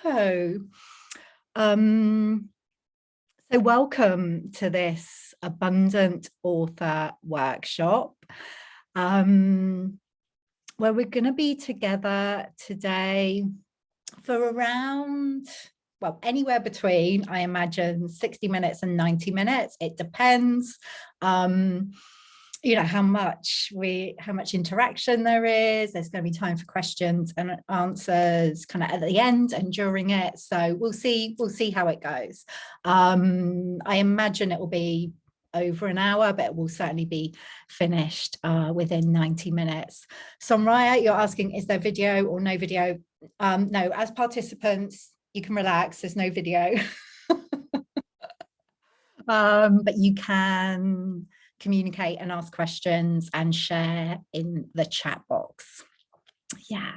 Hello. Um, so welcome to this Abundant Author Workshop, where we're going to be together today for around, well, anywhere between, I imagine, 60 minutes and 90 minutes. It depends. How much interaction there is. There's going to be time for questions and answers kind of at the end and during it. So we'll see how it goes. I imagine it will be over an hour, but it will certainly be finished within 90 minutes. Somraya, you're asking, is there video or no video? No, as participants, you can relax. There's no video. But you can communicate and ask questions and share in the chat box. Yeah.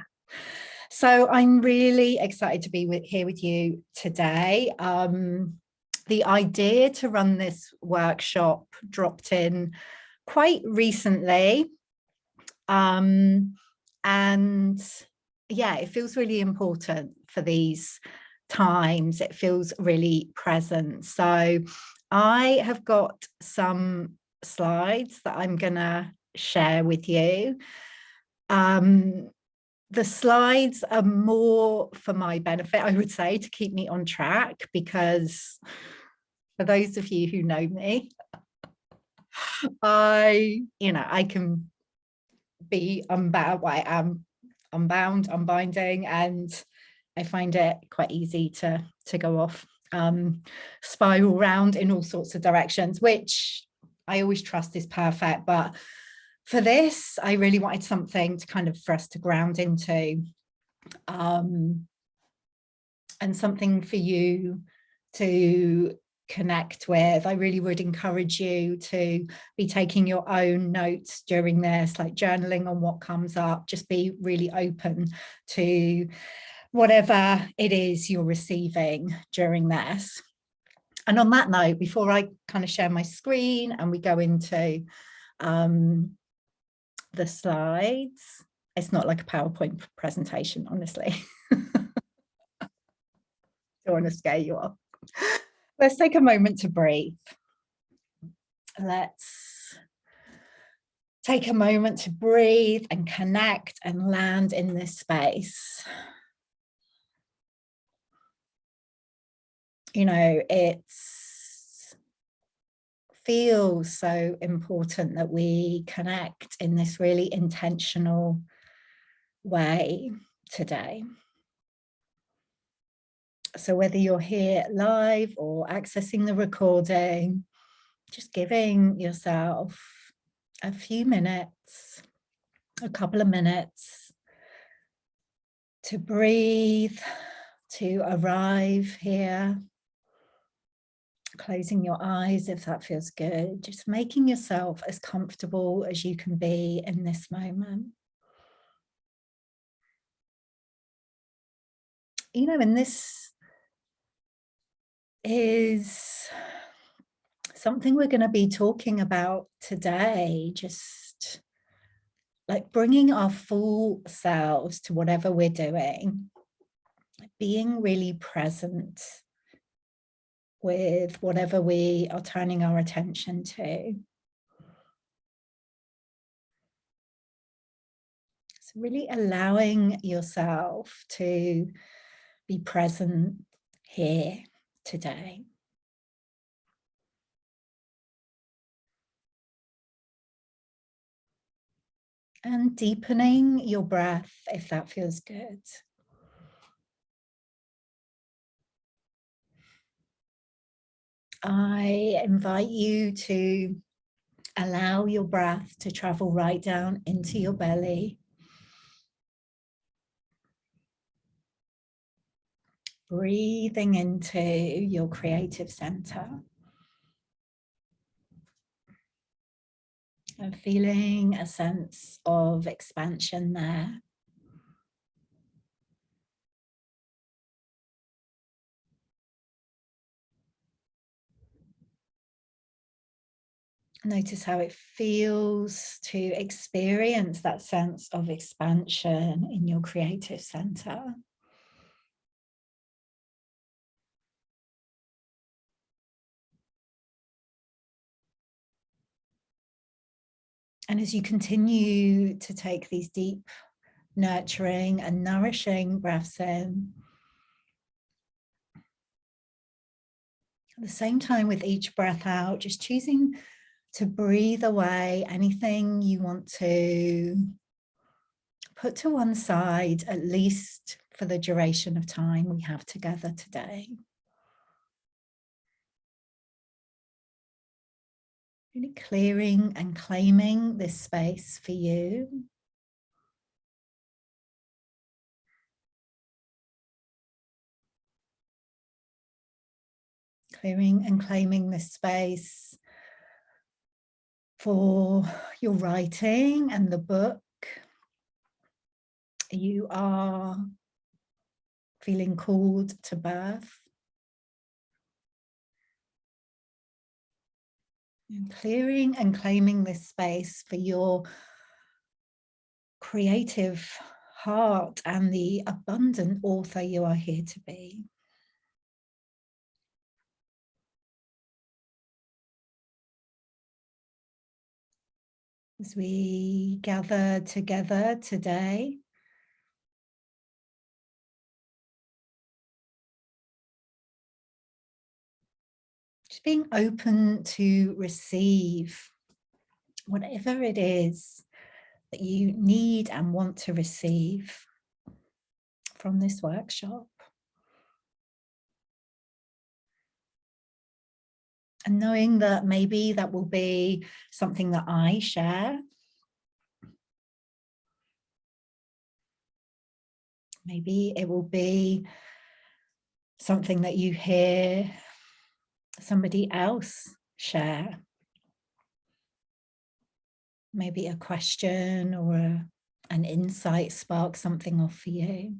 So I'm really excited to be here with you today. The idea to run this workshop dropped in quite recently. And yeah, it feels really important for these times. It feels really present. So I have got some slides that I'm gonna share with you. The slides are more for my benefit, I would say, to keep me on track, because for those of you who know me, I can be unbound. I am unbound, unbinding, and I find it quite easy to go off, spiral round in all sorts of directions, which I always trust is perfect. But for this, I really wanted something to kind of for us to ground into, and something for you to connect with. I really would encourage you to be taking your own notes during this, like journaling on what comes up. Just be really open to whatever it is you're receiving during this. And on that note, before I kind of share my screen and we go into the slides, it's not like a PowerPoint presentation, honestly. Don't want to scare you off. Let's take a moment to breathe. Let's take a moment to breathe and connect and land in this space. It feels so important that we connect in this really intentional way today. So whether you're here live or accessing the recording, just giving yourself a few minutes, a couple of minutes to breathe, to arrive here. Closing your eyes if that feels good. Just making yourself as comfortable as you can be in this moment. And this is something we're going to be talking about today, just like bringing our full selves to whatever we're doing, being really present with whatever we are turning our attention to. So really allowing yourself to be present here today. And deepening your breath if that feels good. I invite you to allow your breath to travel right down into your belly. Breathing into your creative center. And feeling a sense of expansion there. Notice how it feels to experience that sense of expansion in your creative center. And as you continue to take these deep, nurturing and nourishing breaths in, at the same time with each breath out, just choosing to breathe away anything you want to put to one side, at least for the duration of time we have together today. Really clearing and claiming this space for you. Clearing and claiming this space for your writing and the book you are feeling called to birth. And clearing and claiming this space for your creative heart and the abundant author you are here to be. As we gather together today, just being open to receive whatever it is that you need and want to receive from this workshop. And knowing that maybe that will be something that I share. Maybe it will be something that you hear somebody else share. Maybe a question or an insight sparks something off for you.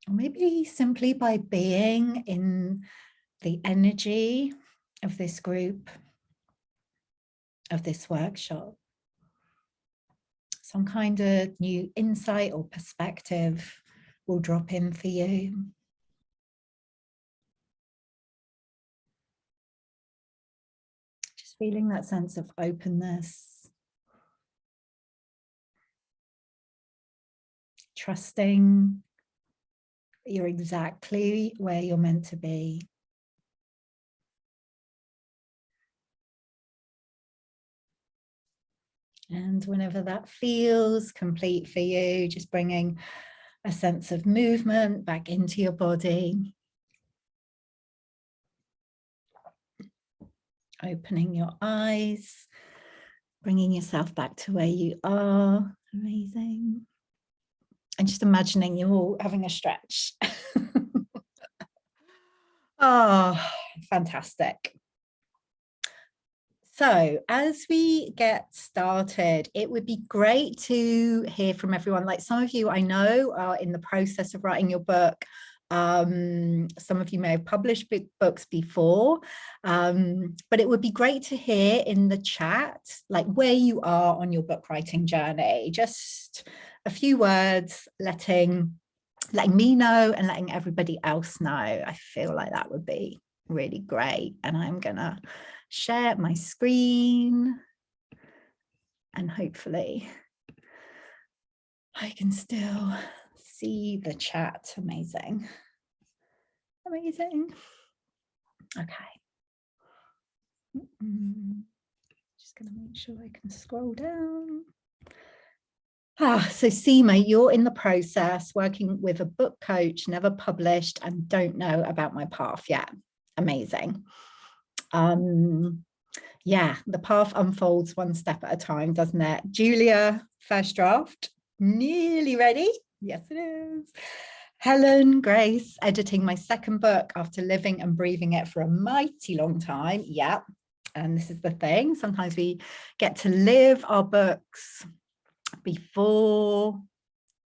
Or maybe simply by being in the energy of this group, of this workshop, some kind of new insight or perspective will drop in for you. Just feeling that sense of openness, trusting that you're exactly where you're meant to be. And whenever that feels complete for you, just bringing a sense of movement back into your body. Opening your eyes, bringing yourself back to where you are. Amazing. And just imagining you all having a stretch. Oh, fantastic. So as we get started, it would be great to hear from everyone. Like some of you I know are in the process of writing your book. Some of you may have published books before, but it would be great to hear in the chat, like where you are on your book writing journey. Just a few words, letting me know and letting everybody else know. I feel like that would be really great. And I'm gonna share my screen and hopefully I can still see the chat. Amazing. Amazing. Okay. Just gonna make sure I can scroll down. So Seema, you're in the process working with a book coach, never published and don't know about my path yet. Amazing. Yeah, the path unfolds one step at a time, doesn't it? Julia, first draft, nearly ready. Yes, it is. Helen, Grace, editing my second book after living and breathing it for a mighty long time. Yeah, and this is the thing. Sometimes we get to live our books before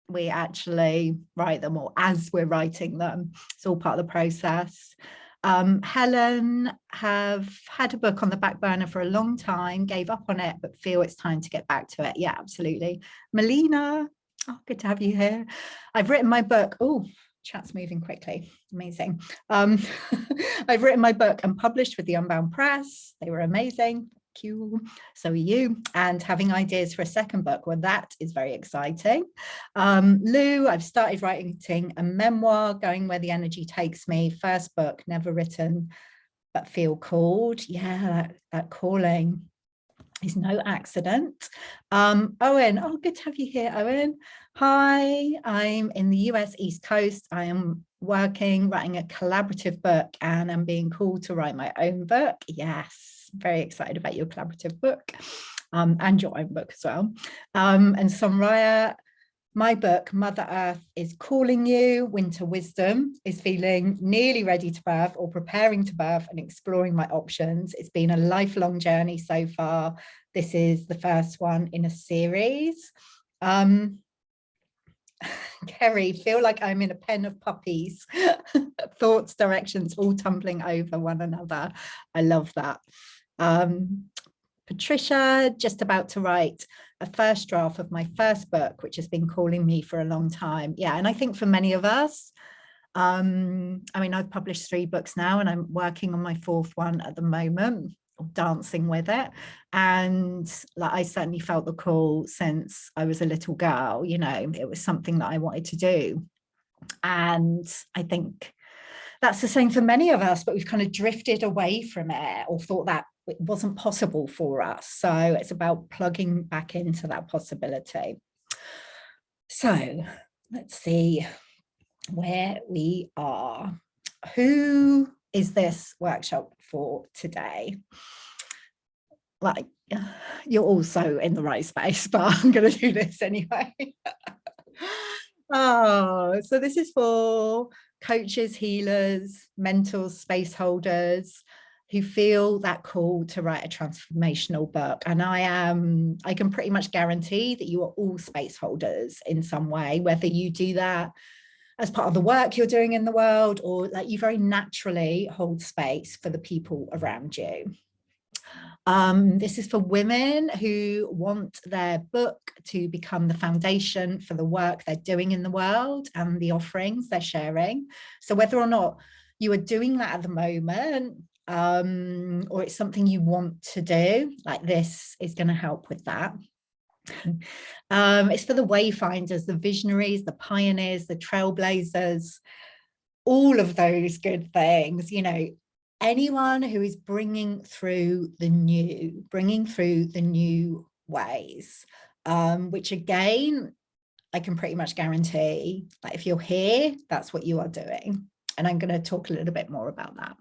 we actually write them, or as we're writing them. It's all part of the process. Helen, have had a book on the back burner for a long time, gave up on it, but feel it's time to get back to it. Yeah, absolutely. Melina, oh, good to have you here. I've written my book. Oh, chat's moving quickly. Amazing. I've written my book and published with the Unbound Press. They were amazing. Cool. So are you. And having ideas for a second book, well, that is very exciting. Lou, I've started writing a memoir, Going Where the Energy Takes Me. First book, never written, but feel called. Yeah, that calling is no accident. Owen, oh, good to have you here, Owen. Hi, I'm in the US East Coast. I am writing a collaborative book, and I'm being called to write my own book. Yes, very excited about your collaborative book, and your own book as well. And Somraya, my book, Mother Earth is Calling You, Winter Wisdom, is feeling nearly ready to birth or preparing to birth and exploring my options. It's been a lifelong journey so far. This is the first one in a series. Kerry, feel like I'm in a pen of puppies. Thoughts, directions, all tumbling over one another. I love that. Patricia, just about to write a first draft of my first book, which has been calling me for a long time. Yeah, and I think for many of us, I mean, I've published 3 books now, and I'm working on my 4th one at the moment, or dancing with it. And like, I certainly felt the call since I was a little girl. You know, it was something that I wanted to do. And I think that's the same for many of us, but we've kind of drifted away from it, or thought that it wasn't possible for us. So it's about plugging back into that possibility. So let's see where we are. Who is this workshop for today? Like, you're also in the right space, but I'm going to do this anyway. Oh, so this is for coaches, healers, mentors, space holders who feel that call to write a transformational book. And I can pretty much guarantee that you are all space holders in some way, whether you do that as part of the work you're doing in the world, or like you very naturally hold space for the people around you. This is for women who want their book to become the foundation for the work they're doing in the world and the offerings they're sharing. So whether or not you are doing that at the moment, or it's something you want to do, like this is going to help with that. It's for the wayfinders, the visionaries, the pioneers, the trailblazers, all of those good things, you know, anyone who is bringing through the new ways, which again, I can pretty much guarantee that if you're here, that's what you are doing. And I'm going to talk a little bit more about that.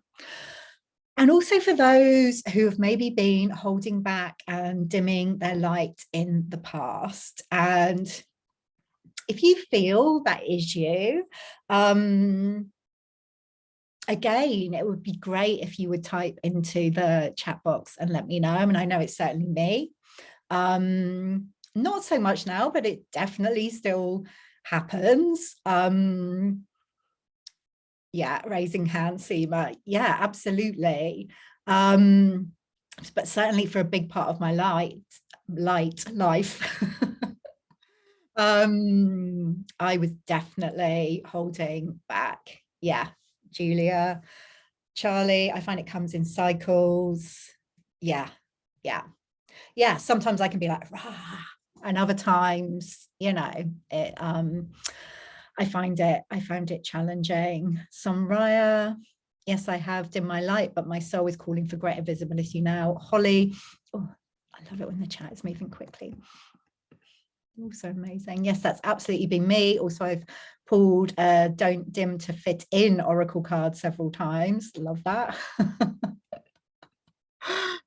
And also for those who have maybe been holding back and dimming their light in the past. And if you feel that is you, again, it would be great if you would type into the chat box and let me know. I mean, I know it's certainly me. Not so much now, but it definitely still happens. Yeah, raising hands, Seema. Yeah, absolutely. But certainly for a big part of my life, I was definitely holding back. Yeah, Julia, Charlie, I find it comes in cycles. Yeah. Sometimes I can be like, rah, and other times, you know, it, I find it challenging. Somraya, yes, I have dimmed my light, but my soul is calling for greater visibility now. Holly, oh, I love it when the chat is moving quickly. Also amazing. Yes, that's absolutely been me. Also, I've pulled Don't Dim to Fit In Oracle card several times. Love that.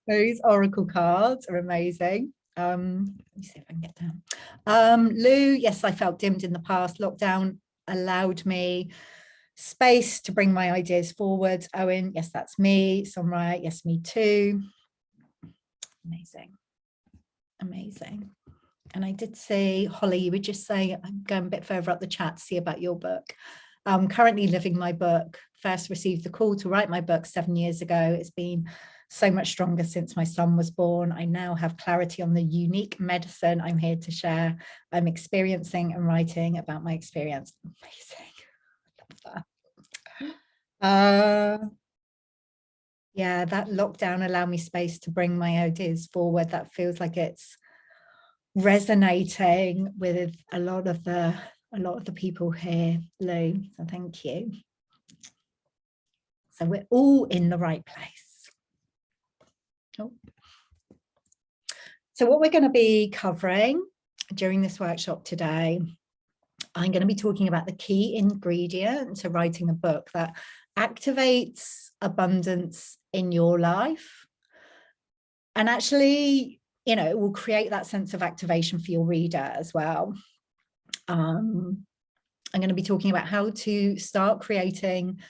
Those Oracle cards are amazing. Let me see if I can get down. Lou, yes, I felt dimmed in the past. Lockdown allowed me space to bring my ideas forward. Owen, yes, that's me. Somraya, yes, me too. Amazing. And I did say, Holly, you would just say, I'm going a bit further up the chat to see about your book. I'm currently living my book. First received the call to write my book 7 years ago. It's been so much stronger since my son was born. I now have clarity on the unique medicine I'm here to share. I'm experiencing and writing about my experience. Amazing. Uh, yeah, that lockdown allowed me space to bring my ideas forward. That feels like it's resonating with a lot of the people here, Lou. So thank you. So we're all in the right place. Oh. So what we're going to be covering during this workshop today, I'm going to be talking about the key ingredient to writing a book that activates abundance in your life. And actually, it will create that sense of activation for your reader as well. I'm going to be talking about how to start creating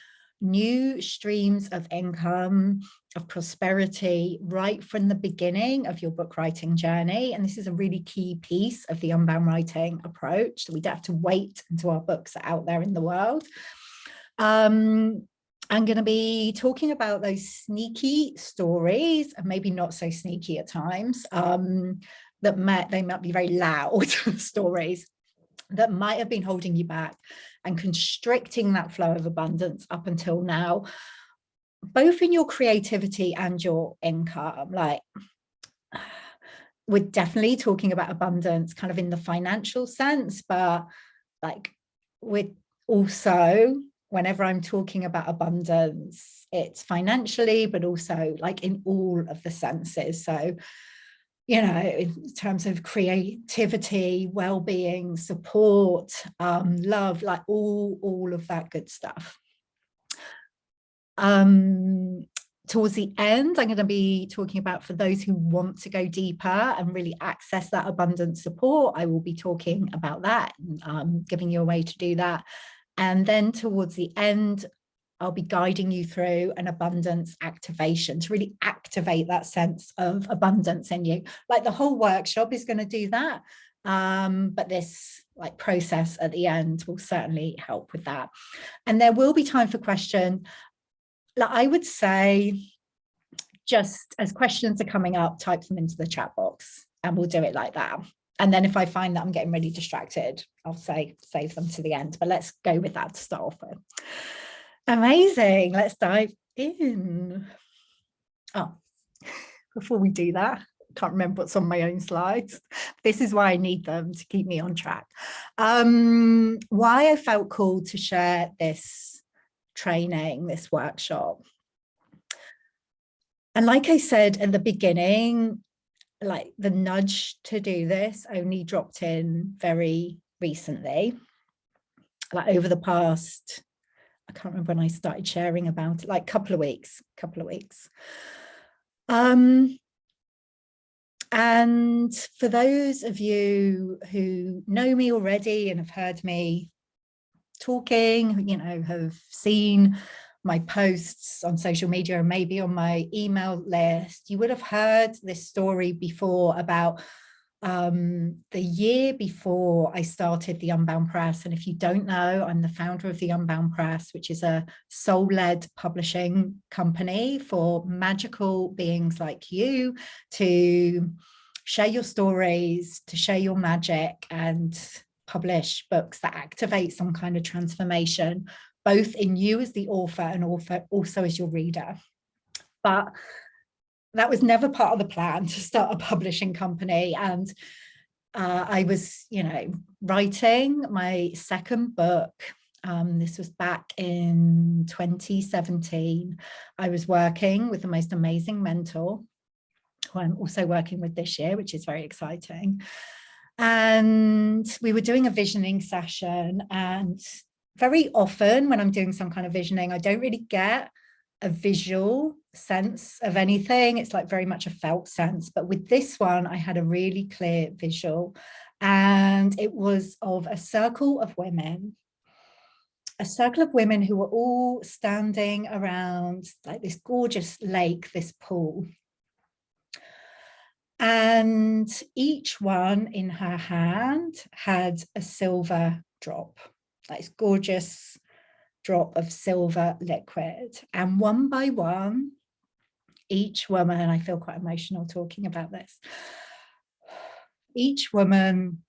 new streams of income, of prosperity, right from the beginning of your book writing journey. And this is a really key piece of the Unbound Writing approach. So we don't have to wait until our books are out there in the world. I'm going to be talking about those sneaky stories, and maybe not so sneaky at times, they might be very loud stories that might have been holding you back and constricting that flow of abundance up until now, both in your creativity and your income. Like, we're definitely talking about abundance kind of in the financial sense, but like, we're also, whenever I'm talking about abundance, it's financially, but also like in all of the senses. So, in terms of creativity, well-being, support, love, like all of that good stuff. Towards the end, I'm going to be talking about, for those who want to go deeper and really access that abundance support, I will be talking about that, giving you a way to do that. And then towards the end, I'll be guiding you through an abundance activation to really activate that sense of abundance in you. Like, the whole workshop is going to do that. But this process at the end will certainly help with that. And there will be time for question. Like, I would say, just as questions are coming up, type them into the chat box and we'll do it like that. And then if I find that I'm getting really distracted, I'll save them to the end. But let's go with that to start off with. Amazing. Let's dive in. Oh, before we do that, I can't remember what's on my own slides. This is why I need them to keep me on track. Why I felt called to share this training, this workshop. And like I said at the beginning, like, the nudge to do this only dropped in very recently, like over the past, I can't remember when I started sharing about it, like couple of weeks. And for those of you who know me already and have heard me talking, have seen my posts on social media and maybe on my email list, you would have heard this story before about the year before I started the Unbound Press. And if you don't know, I'm the founder of the Unbound Press, which is a soul-led publishing company for magical beings like you to share your stories, to share your magic, and publish books that activate some kind of transformation, both in you as the author and also as your reader. But that was never part of the plan, to start a publishing company. And I was, writing my second book. This was back in 2017. I was working with the most amazing mentor, who I'm also working with this year, which is very exciting. And we were doing a visioning session. And very often when I'm doing some kind of visioning, I don't really get a visual sense of anything. It's like very much a felt sense. But with this one, I had a really clear visual. And it was of a circle of women who were all standing around like this gorgeous lake, this pool. And each one in her hand had a silver drop, like this gorgeous drop of silver liquid. And one by one, each woman, and I feel quite emotional talking about this, each woman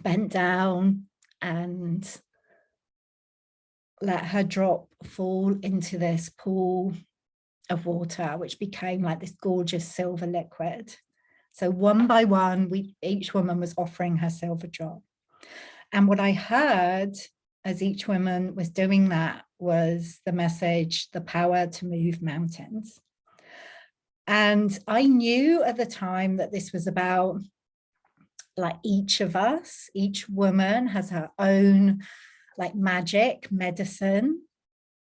bent down and let her drop fall into this pool of water, which became like this gorgeous silver liquid. So one by one, each woman was offering her silver drop. And what I heard as each woman was doing that was the message, the power to move mountains. And I knew at the time that this was about like each of us, each woman has her own like magic medicine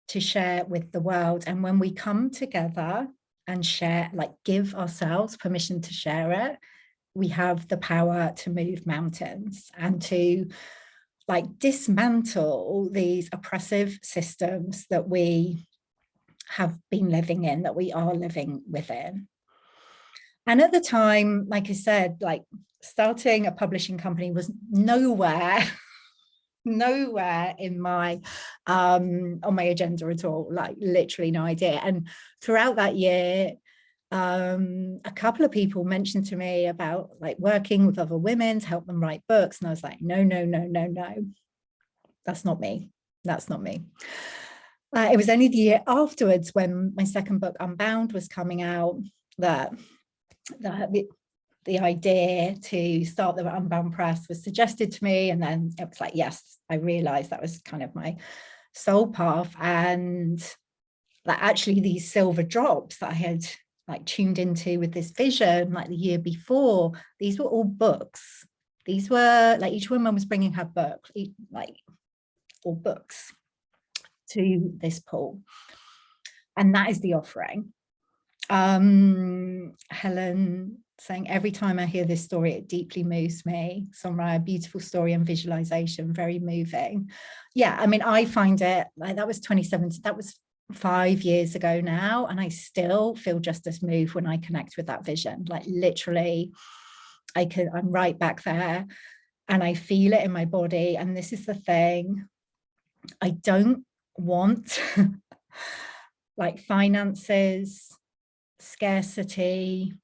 to share with the world. And when we come together and share, like give ourselves permission to share it, we have the power to move mountains and to like dismantle these oppressive systems that we have been living in, that we are living within. And at the time, like I said, like starting a publishing company was nowhere in my on my agenda at all, like literally no idea. And throughout that year, a couple of people mentioned to me about like working with other women to help them write books, and I was like, no, that's not me. It was only the year afterwards, when my second book Unbound was coming out, that the idea to start the Unbound Press was suggested to me. And then it was like, yes, I realized that was kind of my soul path. And like actually these silver drops that I had like tuned into with this vision like the year before, these were all books. These were like, each woman was bringing her book, like all books to this pool. And that is the offering. Helen saying, every time I hear this story, it deeply moves me. Somra, beautiful story and visualization, very moving. Yeah, I mean, I find it like, that was 2017, that was 5 years ago now, and I still feel just as moved when I connect with that vision. Like literally, I'm right back there and I feel it in my body. And this is the thing, I don't want like finances, scarcity,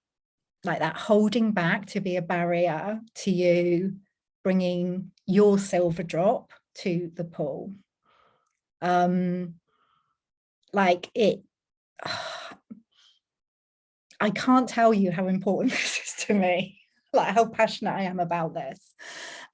like that holding back to be a barrier to you bringing your silver drop to the pool. Like it, I can't tell you how important this is to me, like how passionate I am about this.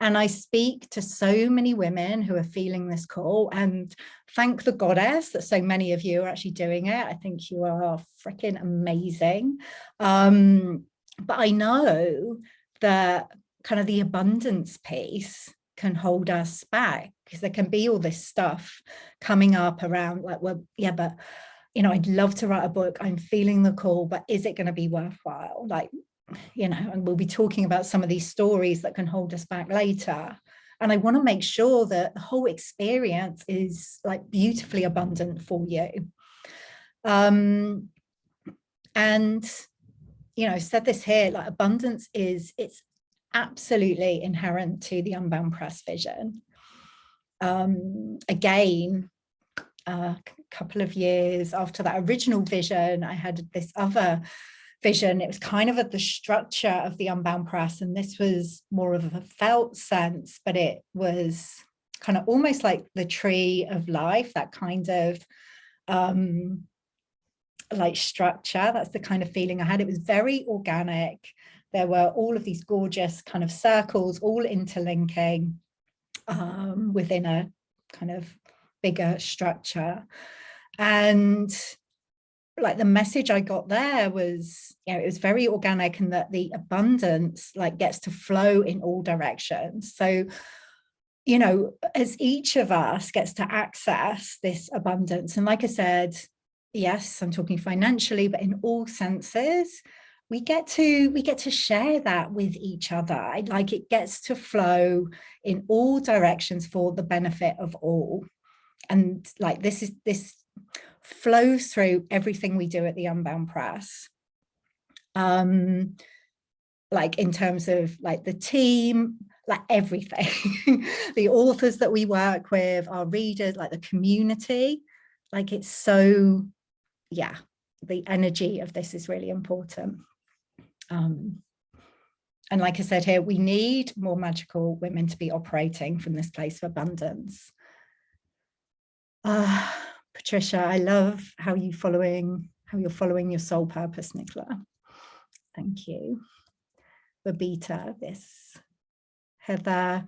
And I speak to so many women who are feeling this call, and thank the goddess that so many of you are actually doing it. I think you are freaking amazing. But I know that kind of the abundance piece can hold us back, because there can be all this stuff coming up around like, well, yeah, but you know, I'd love to write a book, I'm feeling the call, but is it going to be worthwhile? Like, you know, and we'll be talking about some of these stories that can hold us back later. And I want to make sure that the whole experience is like beautifully abundant for you. And, you know, I said this here, like abundance it's absolutely inherent to the Unbound Press vision. Again, a couple of years after that original vision, I had this other vision. It was kind of at the structure of the Unbound Press, and this was more of a felt sense, but it was kind of almost like the tree of life, that kind of like structure. That's the kind of feeling I had. It was very organic. There were all of these gorgeous kind of circles all interlinking within a kind of bigger structure. And like the message I got there was, you know, it was very organic, and that the abundance like gets to flow in all directions. So, you know, as each of us gets to access this abundance, and like I said, yes, I'm talking financially, but in all senses, we get to share that with each other. Like it gets to flow in all directions for the benefit of all. And like this flows through everything we do at the Unbound Press. Like in terms of like the team, like everything, the authors that we work with, our readers, like the community, like it's so, yeah, the energy of this is really important. And like I said here, we need more magical women to be operating from this place of abundance. Patricia, I love how you're following your soul purpose, Nicola. Thank you. Babita, this. Heather,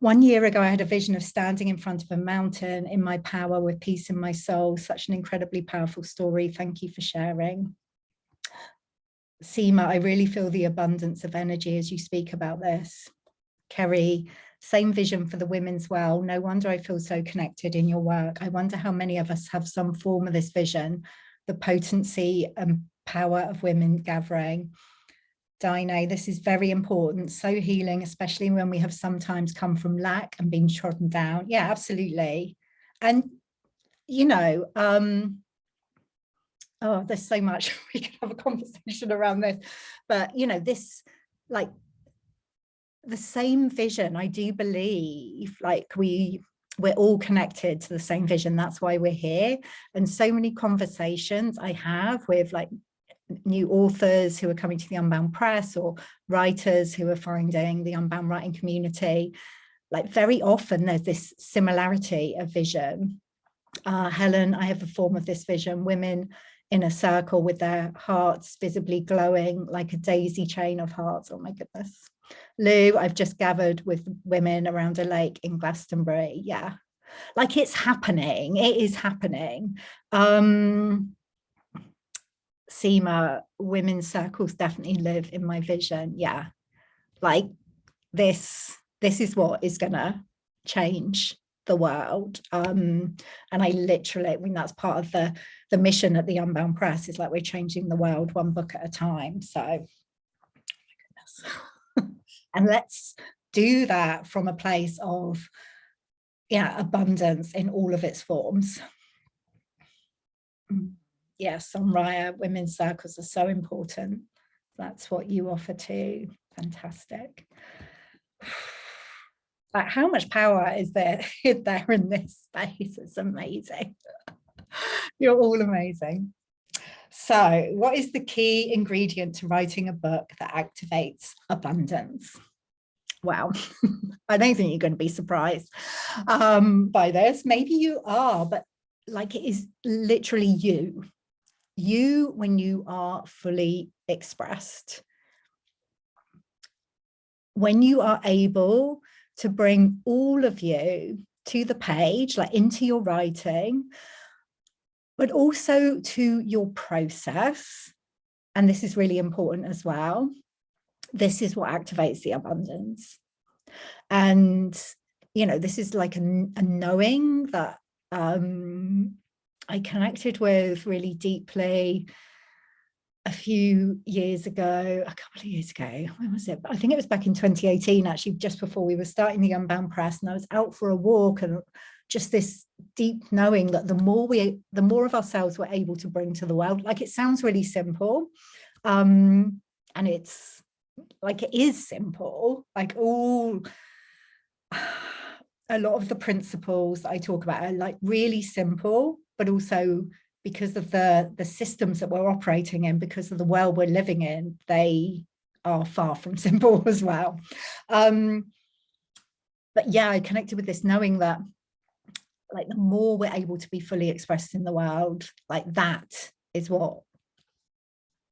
1 year ago, I had a vision of standing in front of a mountain in my power with peace in my soul. Such an incredibly powerful story. Thank you for sharing. Seema, I really feel the abundance of energy as you speak about this. Kerry, same vision for the women's well. No wonder I feel so connected in your work. I wonder how many of us have some form of this vision, the potency and power of women gathering. Dine, this is very important, so healing, especially when we have sometimes come from lack and been trodden down. Yeah, absolutely. And, you know, oh, there's so much we could have a conversation around this, but, you know, this, like, the same vision, I do believe, like we're all connected to the same vision. That's why we're here. And so many conversations I have with like new authors who are coming to the Unbound Press, or writers who are finding the Unbound writing community, like very often there's this similarity of vision. Helen, I have a form of this vision, women in a circle with their hearts visibly glowing like a daisy chain of hearts. Oh my goodness. Lou, I've just gathered with women around a lake in Glastonbury. Yeah, like it's happening. It is happening. Seema, women's circles definitely live in my vision. Yeah, like this is what is gonna change the world. And I literally, I mean, that's part of the mission at the Unbound Press, is like we're changing the world one book at a time. So, oh my goodness. And let's do that from a place of, yeah, abundance in all of its forms. Yes, Sonraya, women's circles are so important. That's what you offer too. Fantastic. Like, how much power is there in this space? It's amazing. You're all amazing. So, what is the key ingredient to writing a book that activates abundance? Wow, I don't think you're going to be surprised by this. Maybe you are, but like, it is literally you when you are fully expressed. When you are able to bring all of you to the page, like into your writing, but also to your process. And this is really important as well. This is what activates the abundance. And, you know, this is like a knowing that I connected with really deeply a few years ago, a couple of years ago. When was it? I think it was back in 2018, actually, just before we were starting the Unbound Press. And I was out for a walk, and just this deep knowing that the more of ourselves we're able to bring to the world. Like, it sounds really simple, and it's like, it is simple. Like, a lot of the principles I talk about are like really simple, but also because of the systems that we're operating in, because of the world we're living in, they are far from simple as well. But yeah, I connected with this knowing that, like, the more we're able to be fully expressed in the world, like, that is what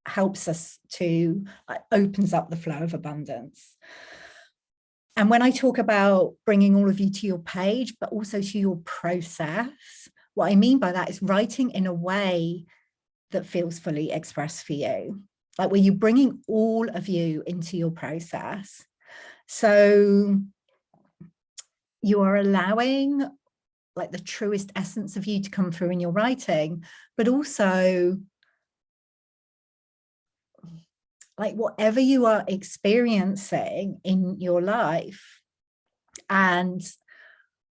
helps us to, opens up the flow of abundance. And when I talk about bringing all of you to your page, but also to your process, what I mean by that is writing in a way that feels fully expressed for you, like where you're bringing all of you into your process. So you are allowing, like, the truest essence of you to come through in your writing, but also, like, whatever you are experiencing in your life. And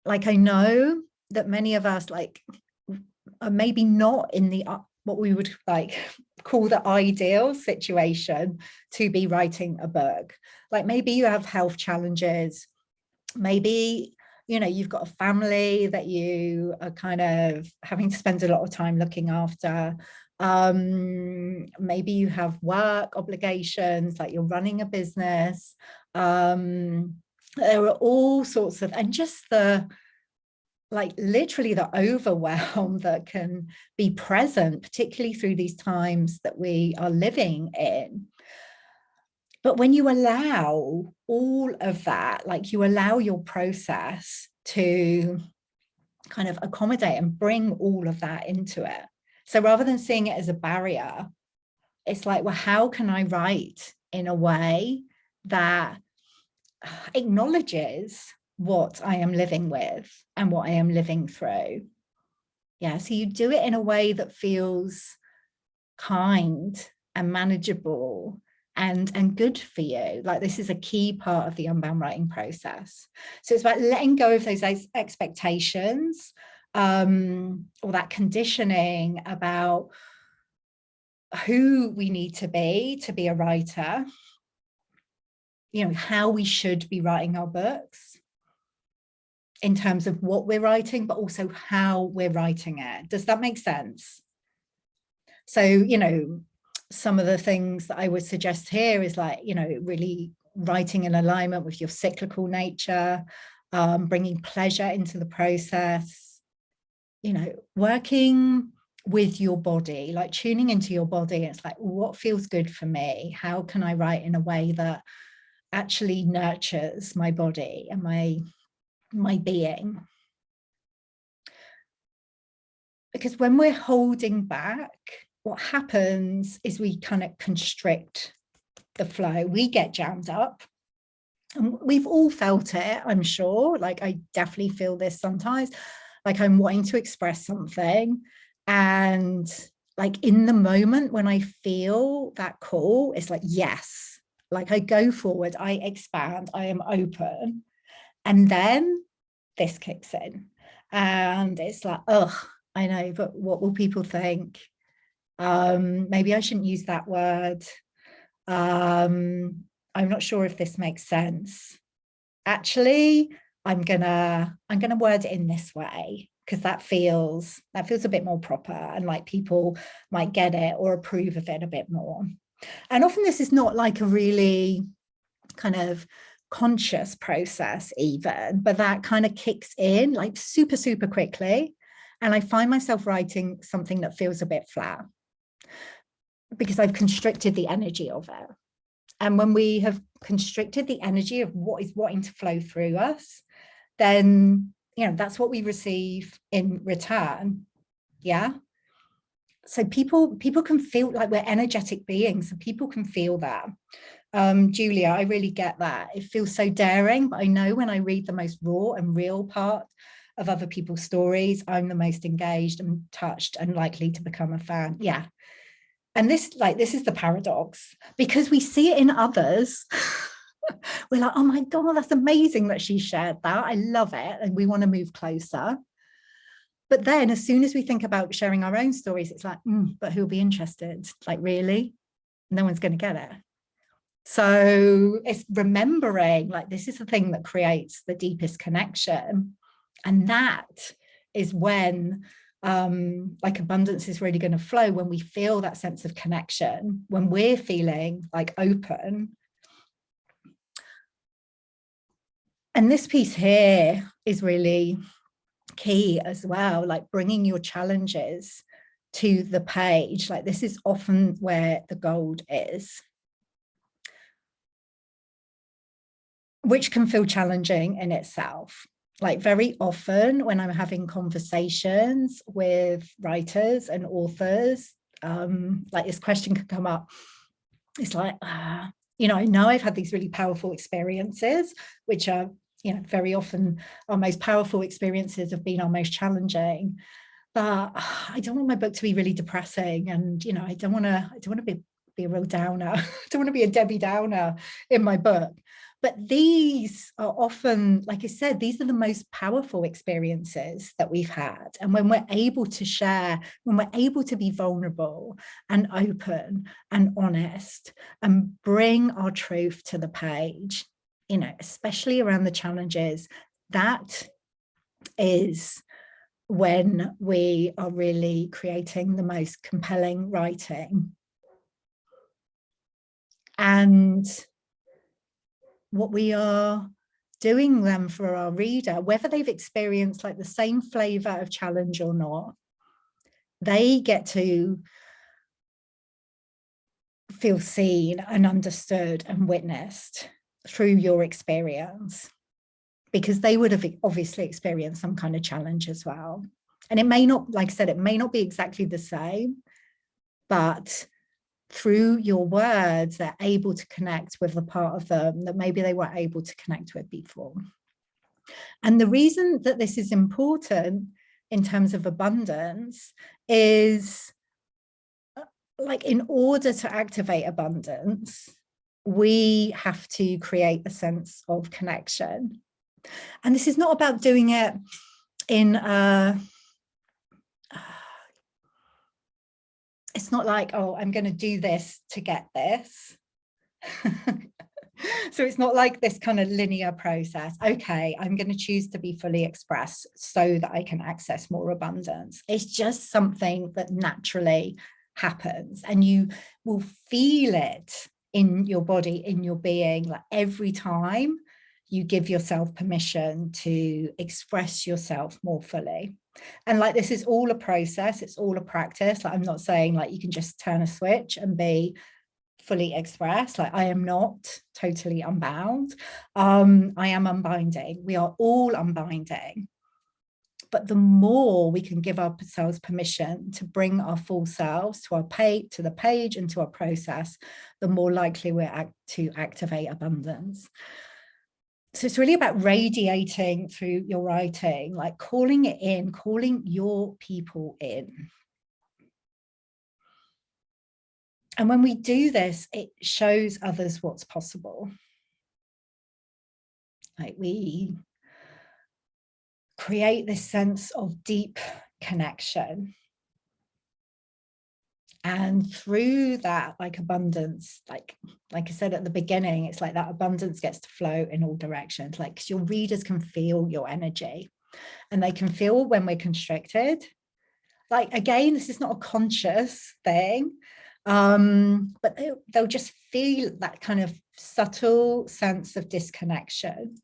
like, I know that many of us, like, are maybe not in the what we would like call the ideal situation to be writing a book. Like, maybe you have health challenges, maybe, you know, you've got a family that you are kind of having to spend a lot of time looking after. Maybe you have work obligations, like you're running a business. There are all sorts of, and just the like literally the overwhelm that can be present, particularly through these times that we are living in. But when you allow all of that, like you allow your process to kind of accommodate and bring all of that into it. So rather than seeing it as a barrier, it's like, well, how can I write in a way that acknowledges what I am living with and what I am living through? Yeah, so you do it in a way that feels kind and manageable and good for you. Like, this is a key part of the unbound writing process. So it's about letting go of those expectations, or that conditioning about who we need to be a writer, you know, how we should be writing our books in terms of what we're writing, but also how we're writing it. Does that make sense? So, you know, some of the things that I would suggest here is like, you know, really writing in alignment with your cyclical nature, bringing pleasure into the process, you know, working with your body, like tuning into your body. It's like, what feels good for me? How can I write in a way that actually nurtures my body and my being? Because when we're holding back, what happens is we kind of constrict the flow. We get jammed up. And we've all felt it, I'm sure. Like, I definitely feel this sometimes. Like, I'm wanting to express something, and like in the moment when I feel that call, it's like, yes, like I go forward, I expand, I am open. And then this kicks in. And it's like, oh, I know, but what will people think? Maybe I shouldn't use that word. I'm not sure if this makes sense. Actually, I'm gonna word it in this way, because that feels a bit more proper, and like people might get it or approve of it a bit more. And often this is not like a really kind of conscious process even, but that kind of kicks in like super, super quickly. And I find myself writing something that feels a bit flat because I've constricted the energy of it. And when we have constricted the energy of what is wanting to flow through us, then, you know, that's what we receive in return. Yeah. So people can feel like we're energetic beings, so people can feel that. Julia, I really get that. It feels so daring, but I know when I read the most raw and real part of other people's stories, I'm the most engaged and touched and likely to become a fan. Yeah. And this is the paradox, because we see it in others. We're like, oh my God, that's amazing that she shared that. I love it. And we want to move closer. But then as soon as we think about sharing our own stories, it's like, but who'll be interested? Like, really? No one's going to get it. So it's remembering, like, this is the thing that creates the deepest connection. And that is when like abundance is really going to flow, when we feel that sense of connection, when we're feeling like open. And this piece here is really key as well, like bringing your challenges to the page. Like, this is often where the gold is, which can feel challenging in itself. Like, very often when I'm having conversations with writers and authors, like this question could come up. It's like, you know I've had these really powerful experiences, which are, you know, very often our most powerful experiences have been our most challenging. But I don't want my book to be really depressing, and, you know, I don't want to be a real downer. I don't want to be a Debbie Downer in my book. But these are often, like I said, these are the most powerful experiences that we've had. And when we're able to share, when we're able to be vulnerable and open and honest and bring our truth to the page, you know, especially around the challenges, that is when we are really creating the most compelling writing. And what we are doing them for our reader, whether they've experienced like the same flavor of challenge or not, they get to feel seen and understood and witnessed through your experience, because they would have obviously experienced some kind of challenge as well. And it may not, like I said, it may not be exactly the same, but through your words, they're able to connect with a part of them that maybe they weren't able to connect with before. And the reason that this is important in terms of abundance is, like, in order to activate abundance, we have to create a sense of connection. And this is not about doing it in it's not like, oh, I'm going to do this to get this. So it's not like this kind of linear process. Okay, I'm going to choose to be fully expressed so that I can access more abundance. It's just something that naturally happens, and you will feel it in your body, in your being, like every time you give yourself permission to express yourself more fully. And like, this is all a process, it's all a practice. Like, I'm not saying like you can just turn a switch and be fully expressed. Like, I am not totally unbound. I am unbinding. We are all unbinding. But the more we can give ourselves permission to bring our full selves to the page and to our process, the more likely we're to activate abundance. So it's really about radiating through your writing, like calling it in, calling your people in. And when we do this, it shows others what's possible. Like, we create this sense of deep connection. And through that, like, abundance, like I said at the beginning, it's like that abundance gets to flow in all directions. Like, 'cause your readers can feel your energy, and they can feel when we're constricted. Like, again, this is not a conscious thing, but they'll just feel that kind of subtle sense of disconnection.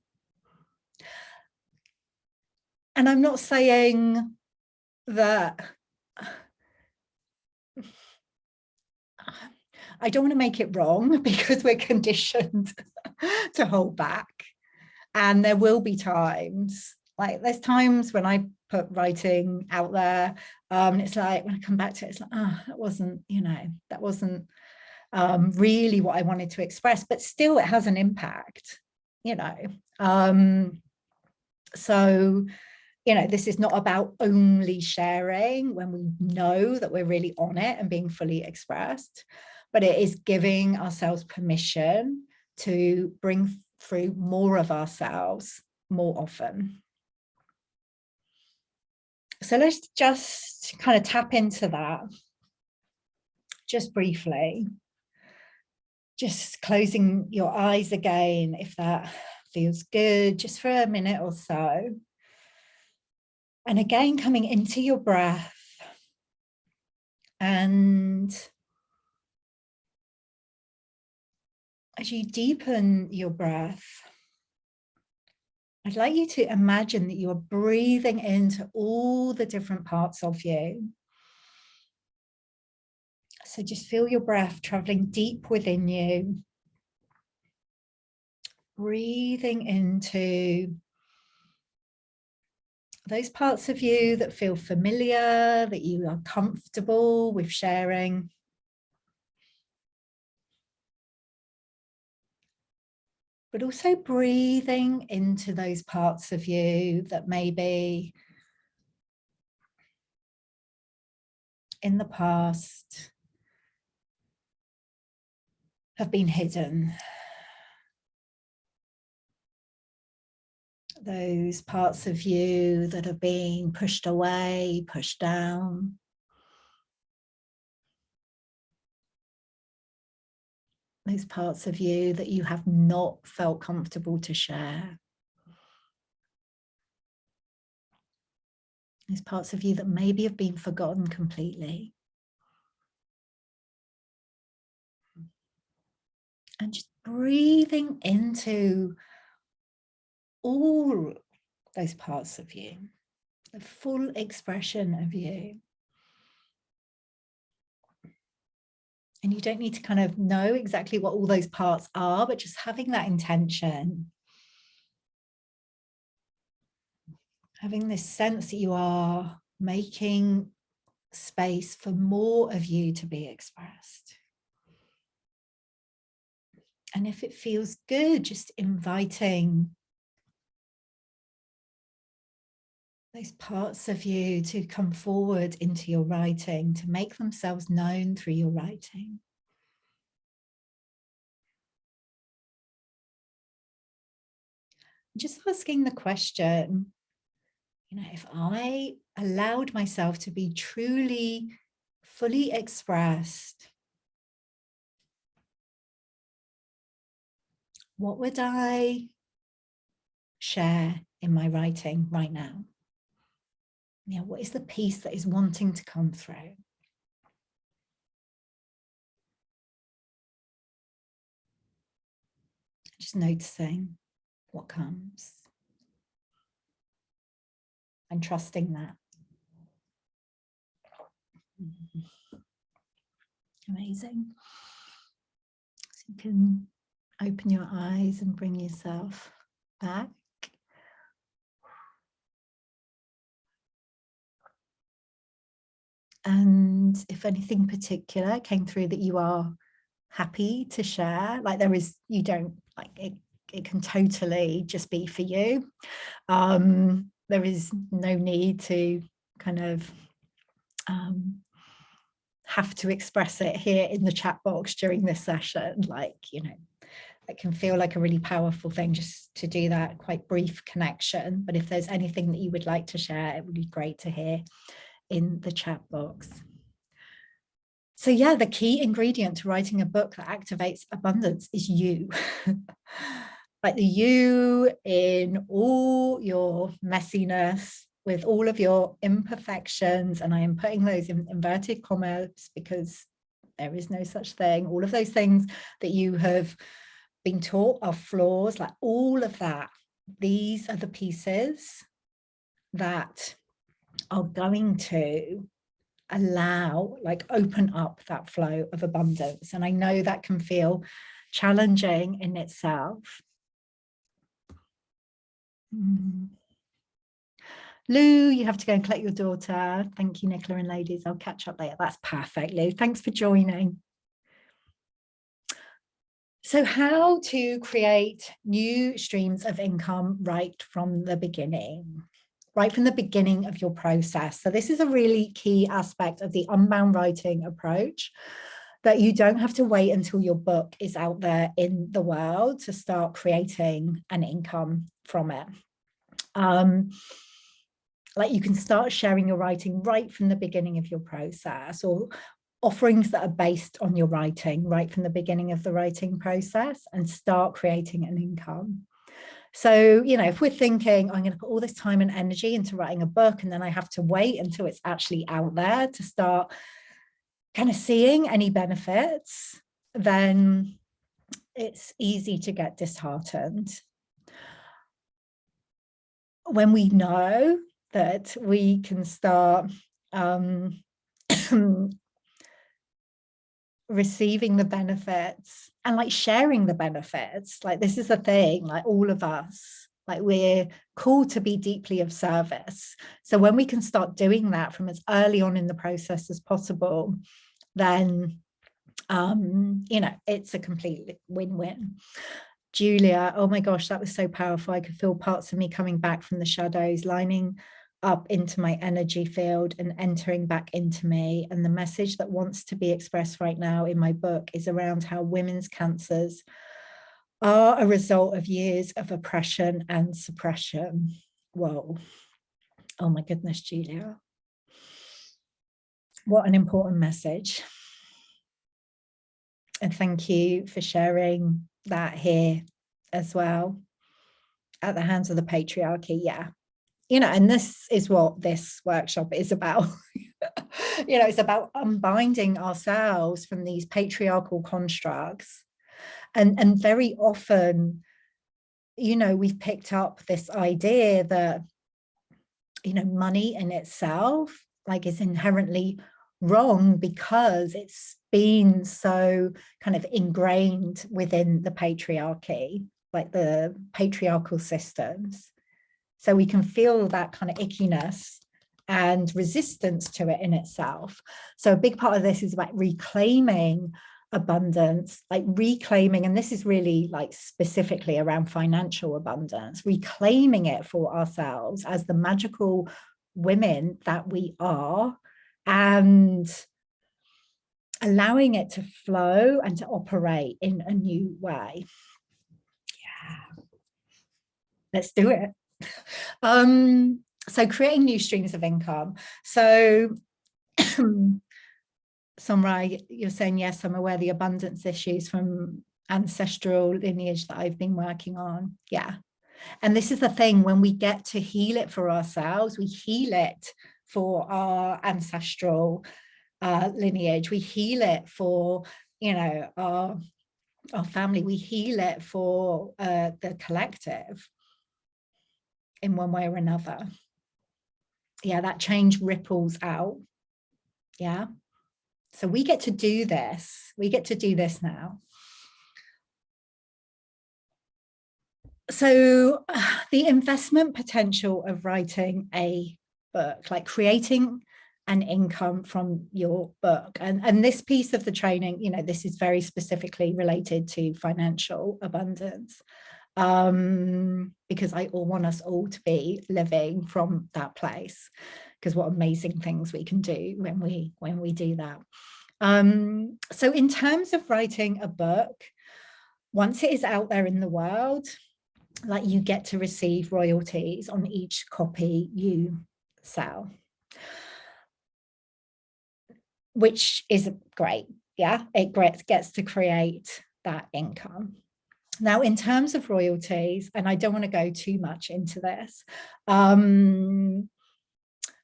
And I'm not saying that, I don't want to make it wrong, because we're conditioned to hold back. And there will be times, like there's times when I put writing out there, and it's like, when I come back to it, it's like, oh, that wasn't, that wasn't really what I wanted to express, but still it has an impact, so, this is not about only sharing when we know that we're really on it and being fully expressed, but it is giving ourselves permission to bring through more of ourselves more often. So let's just kind of tap into that just briefly. Just closing your eyes again, if that feels good, just for a minute or so. And again, coming into your breath, and as you deepen your breath, I'd like you to imagine that you are breathing into all the different parts of you. So just feel your breath traveling deep within you, breathing into those parts of you that feel familiar, that you are comfortable with sharing. But also breathing into those parts of you that maybe in the past have been hidden. Those parts of you that have been pushed away, pushed down. Those parts of you that you have not felt comfortable to share. Those parts of you that maybe have been forgotten completely. And just breathing into all those parts of you, the full expression of you. And you don't need to kind of know exactly what all those parts are, but just having that intention, having this sense that you are making space for more of you to be expressed. And if it feels good, just inviting those parts of you to come forward into your writing, to make themselves known through your writing. Just asking the question, you know, if I allowed myself to be truly, fully expressed, what would I share in my writing right now? Yeah, what is the piece that is wanting to come through? Just noticing what comes and trusting that. Amazing. So you can open your eyes and bring yourself back. And if anything particular came through that you are happy to share, like there is, you don't like it, it can totally just be for you. There is no need to kind of have to express it here in the chat box during this session. Like, you know, it can feel like a really powerful thing just to do that quite brief connection. But if there's anything that you would like to share, it would be great to hear in the chat box. So yeah, the key ingredient to writing a book that activates abundance is you. Like the you in all your messiness, with all of your imperfections, and I am putting those in inverted commas because there is no such thing. All of those things that you have been taught are flaws, like all of that. These are the pieces that are going to allow, like open up that flow of abundance. And I know that can feel challenging in itself. Lou, you have to go and collect your daughter. Thank you, Nicola and ladies. I'll catch up later. That's perfect, Lou. Thanks for joining. So how to create new streams of income right from the beginning, right from the beginning of your process. So this is a really key aspect of the unbound writing approach, that you don't have to wait until your book is out there in the world to start creating an income from it. Like you can start sharing your writing right from the beginning of your process, or offerings that are based on your writing right from the beginning of the writing process, and start creating an income. So, you know, if we're thinking, I'm going to put all this time and energy into writing a book, and then I have to wait until it's actually out there to start kind of seeing any benefits, then it's easy to get disheartened. When we know that we can start receiving the benefits and like sharing the benefits, like this is a thing, like all of us, like we're called to be deeply of service. So when we can start doing that from as early on in the process as possible, then you know, it's a complete win-win. Julia, oh my gosh, that was so powerful. I could feel parts of me coming back from the shadows, lining up into my energy field and entering back into me. And the message that wants to be expressed right now in my book is around how women's cancers are a result of years of oppression and suppression. Whoa. Oh my goodness, Julia. What an important message. And thank you for sharing that here as well. At the hands of the patriarchy, yeah. You know, and this is what this workshop is about. You know, it's about unbinding ourselves from these patriarchal constructs. And very often you know, we've picked up this idea that, you know, money in itself like is inherently wrong because it's been so kind of ingrained within the patriarchy, like the patriarchal systems. So we can feel that kind of ickiness and resistance to it in itself. So a big part of this is about reclaiming abundance, like reclaiming, and this is really like specifically around financial abundance, reclaiming it for ourselves as the magical women that we are, and allowing it to flow and to operate in a new way. Yeah, let's do it. So creating new streams of income. So Somra, you're saying, yes, I'm aware of the abundance issues from ancestral lineage that I've been working on. Yeah. And this is the thing, when we get to heal it for ourselves, we heal it for our ancestral lineage, we heal it for, you know, our family, we heal it for the collective in one way or another. Yeah, that change ripples out. Yeah. So we get to do this. We get to do this now. So the investment potential of writing a book, like creating an income from your book. And this piece of the training, you know, this is very specifically related to financial abundance, because I want us all to be living from that place, because what amazing things we can do when we do that. So in terms of writing a book, once it is out there in the world, like you get to receive royalties on each copy you sell, which is great. Yeah, it gets to create that income. Now, in terms of royalties, and I don't want to go too much into this, the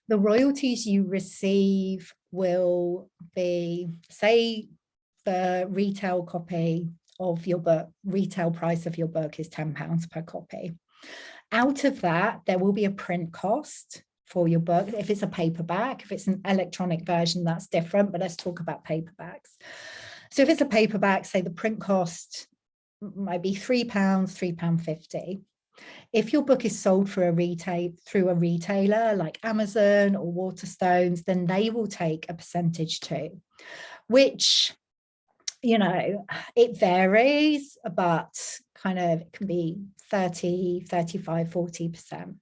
royalties you receive will be, say, the retail copy of your book, retail price of your book is £10 per copy. Out of that, there will be a print cost for your book. If it's a paperback, if it's an electronic version, that's different, but let's talk about paperbacks. So if it's a paperback, say the print cost might be £3, £3.50. If your book is sold through a retailer like Amazon or Waterstones, then they will take a percentage too, which, you know, it varies, but kind of it can be 30, 35, 40%.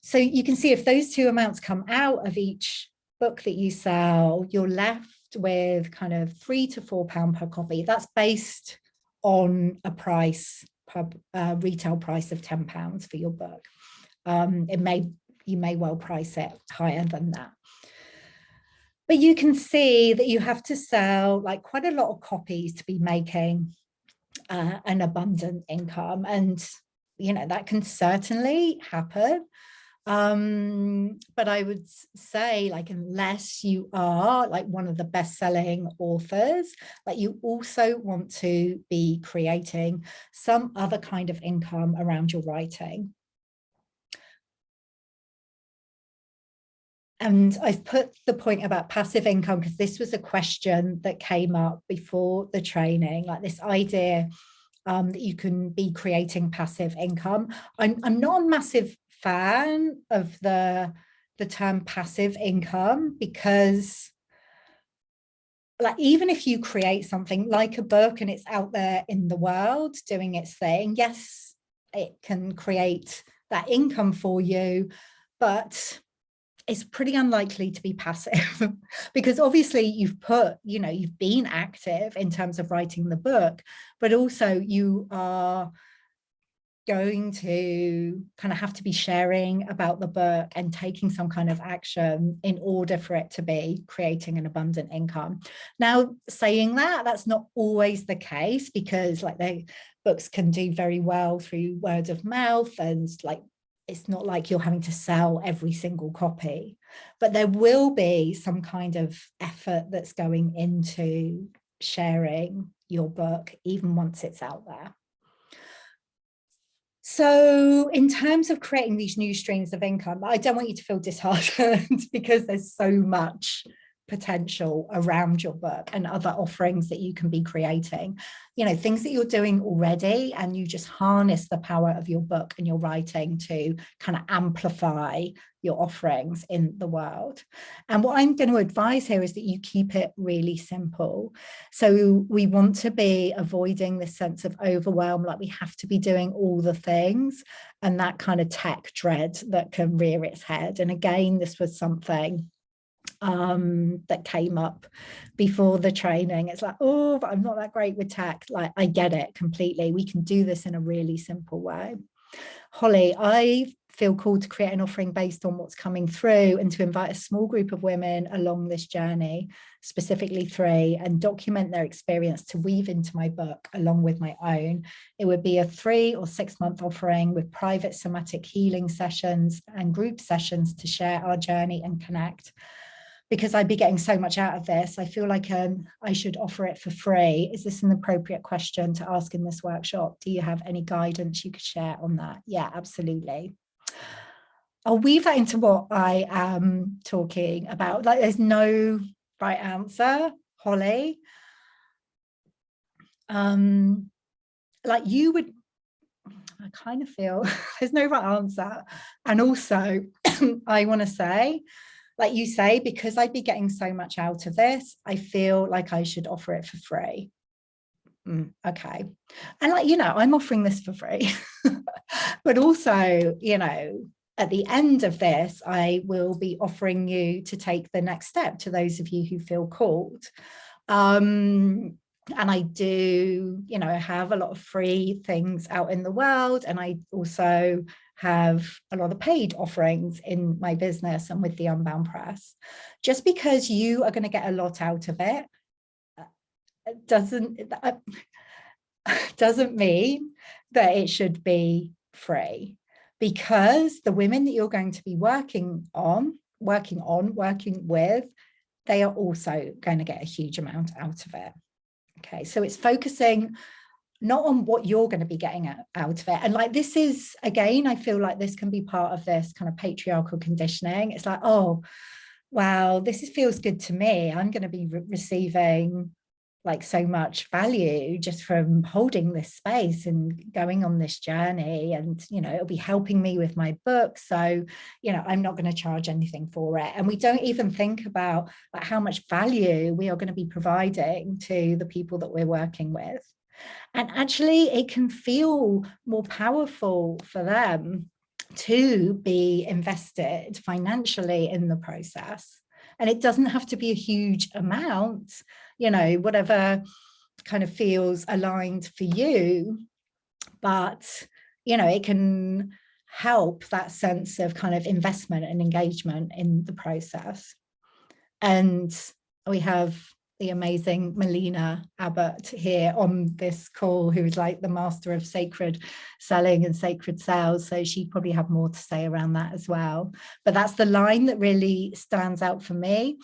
So you can see if those two amounts come out of each book that you sell, you're left with kind of £3 to £4 per copy. That's based on a price, retail price of £10 for your book. You may well price it higher than that. But you can see that you have to sell like quite a lot of copies to be making an abundant income. And, you know, that can certainly happen. But I would say, like, unless you are like one of the best-selling authors, like you also want to be creating some other kind of income around your writing. And I've put the point about passive income because this was a question that came up before the training, like this idea that you can be creating passive income. I'm not a massive fan of the term passive income, because like even if you create something like a book and it's out there in the world doing its thing, yes, it can create that income for you, but it's pretty unlikely to be passive because obviously you've been active in terms of writing the book, but also you are going to kind of have to be sharing about the book and taking some kind of action in order for it to be creating an abundant income. Now, saying that, that's not always the case, because like books can do very well through word of mouth, and like it's not like you're having to sell every single copy, but there will be some kind of effort that's going into sharing your book even once it's out there. So in terms of creating these new streams of income, I don't want you to feel disheartened because there's so much potential around your book and other offerings that you can be creating, you know, things that you're doing already, and you just harness the power of your book and your writing to kind of amplify your offerings in the world. And what I'm going to advise here is that you keep it really simple. So we want to be avoiding this sense of overwhelm, like we have to be doing all the things, and that kind of tech dread that can rear its head. And again, this was something that came up before the training. It's like, oh, but I'm not that great with tech. Like, I get it completely. We can do this in a really simple way. Holly, I feel called to create an offering based on what's coming through and to invite a small group of women along this journey, specifically 3, and document their experience to weave into my book along with my own. It would be a 3 or 6 month offering with private somatic healing sessions and group sessions to share our journey and connect. Because I'd be getting so much out of this, I feel like I should offer it for free. Is this an appropriate question to ask in this workshop? Do you have any guidance you could share on that? Yeah, absolutely. I'll weave that into what I am talking about. Like, there's no right answer, Holly. Like, you would, I kind of feel there's no right answer. And also, I want to say, like you say, because I'd be getting so much out of this, I feel like I should offer it for free. Okay. And like, you know, I'm offering this for free, but also, you know, at the end of this, I will be offering you to take the next step to those of you who feel called. And I do, you know, have a lot of free things out in the world. And I also have a lot of paid offerings in my business and with the Unbound Press. Just because you are going to get a lot out of it doesn't mean that it should be free, because the women that you're going to be working with, they are also going to get a huge amount out of it. Okay, so it's focusing not on what you're going to be getting out of it. And like, this is, again, I feel like this can be part of this kind of patriarchal conditioning. It's like, oh, wow, feels good to me. I'm going to be receiving like so much value just from holding this space and going on this journey. And, you know, it'll be helping me with my book. So, you know, I'm not going to charge anything for it. And we don't even think about like how much value we are going to be providing to the people that we're working with. And actually, it can feel more powerful for them to be invested financially in the process. And it doesn't have to be a huge amount, you know, whatever kind of feels aligned for you. But, you know, it can help that sense of kind of investment and engagement in the process. And we have the amazing Melina Abbott here on this call, who is like the master of sacred selling and sacred sales. So she'd probably have more to say around that as well. But that's the line that really stands out for me.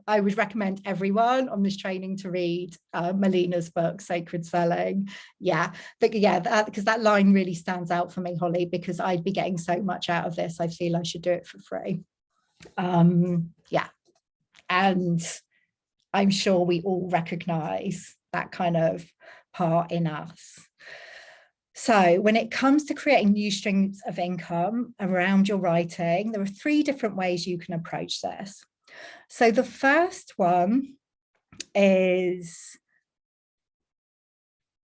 I would recommend everyone on this training to read Melina's book, Sacred Selling. Yeah, because that line really stands out for me, Holly, because I'd be getting so much out of this. I feel I should do it for free. Yeah, and I'm sure we all recognize that kind of part in us. So when it comes to creating new streams of income around your writing, there are 3 different ways you can approach this. So the first one is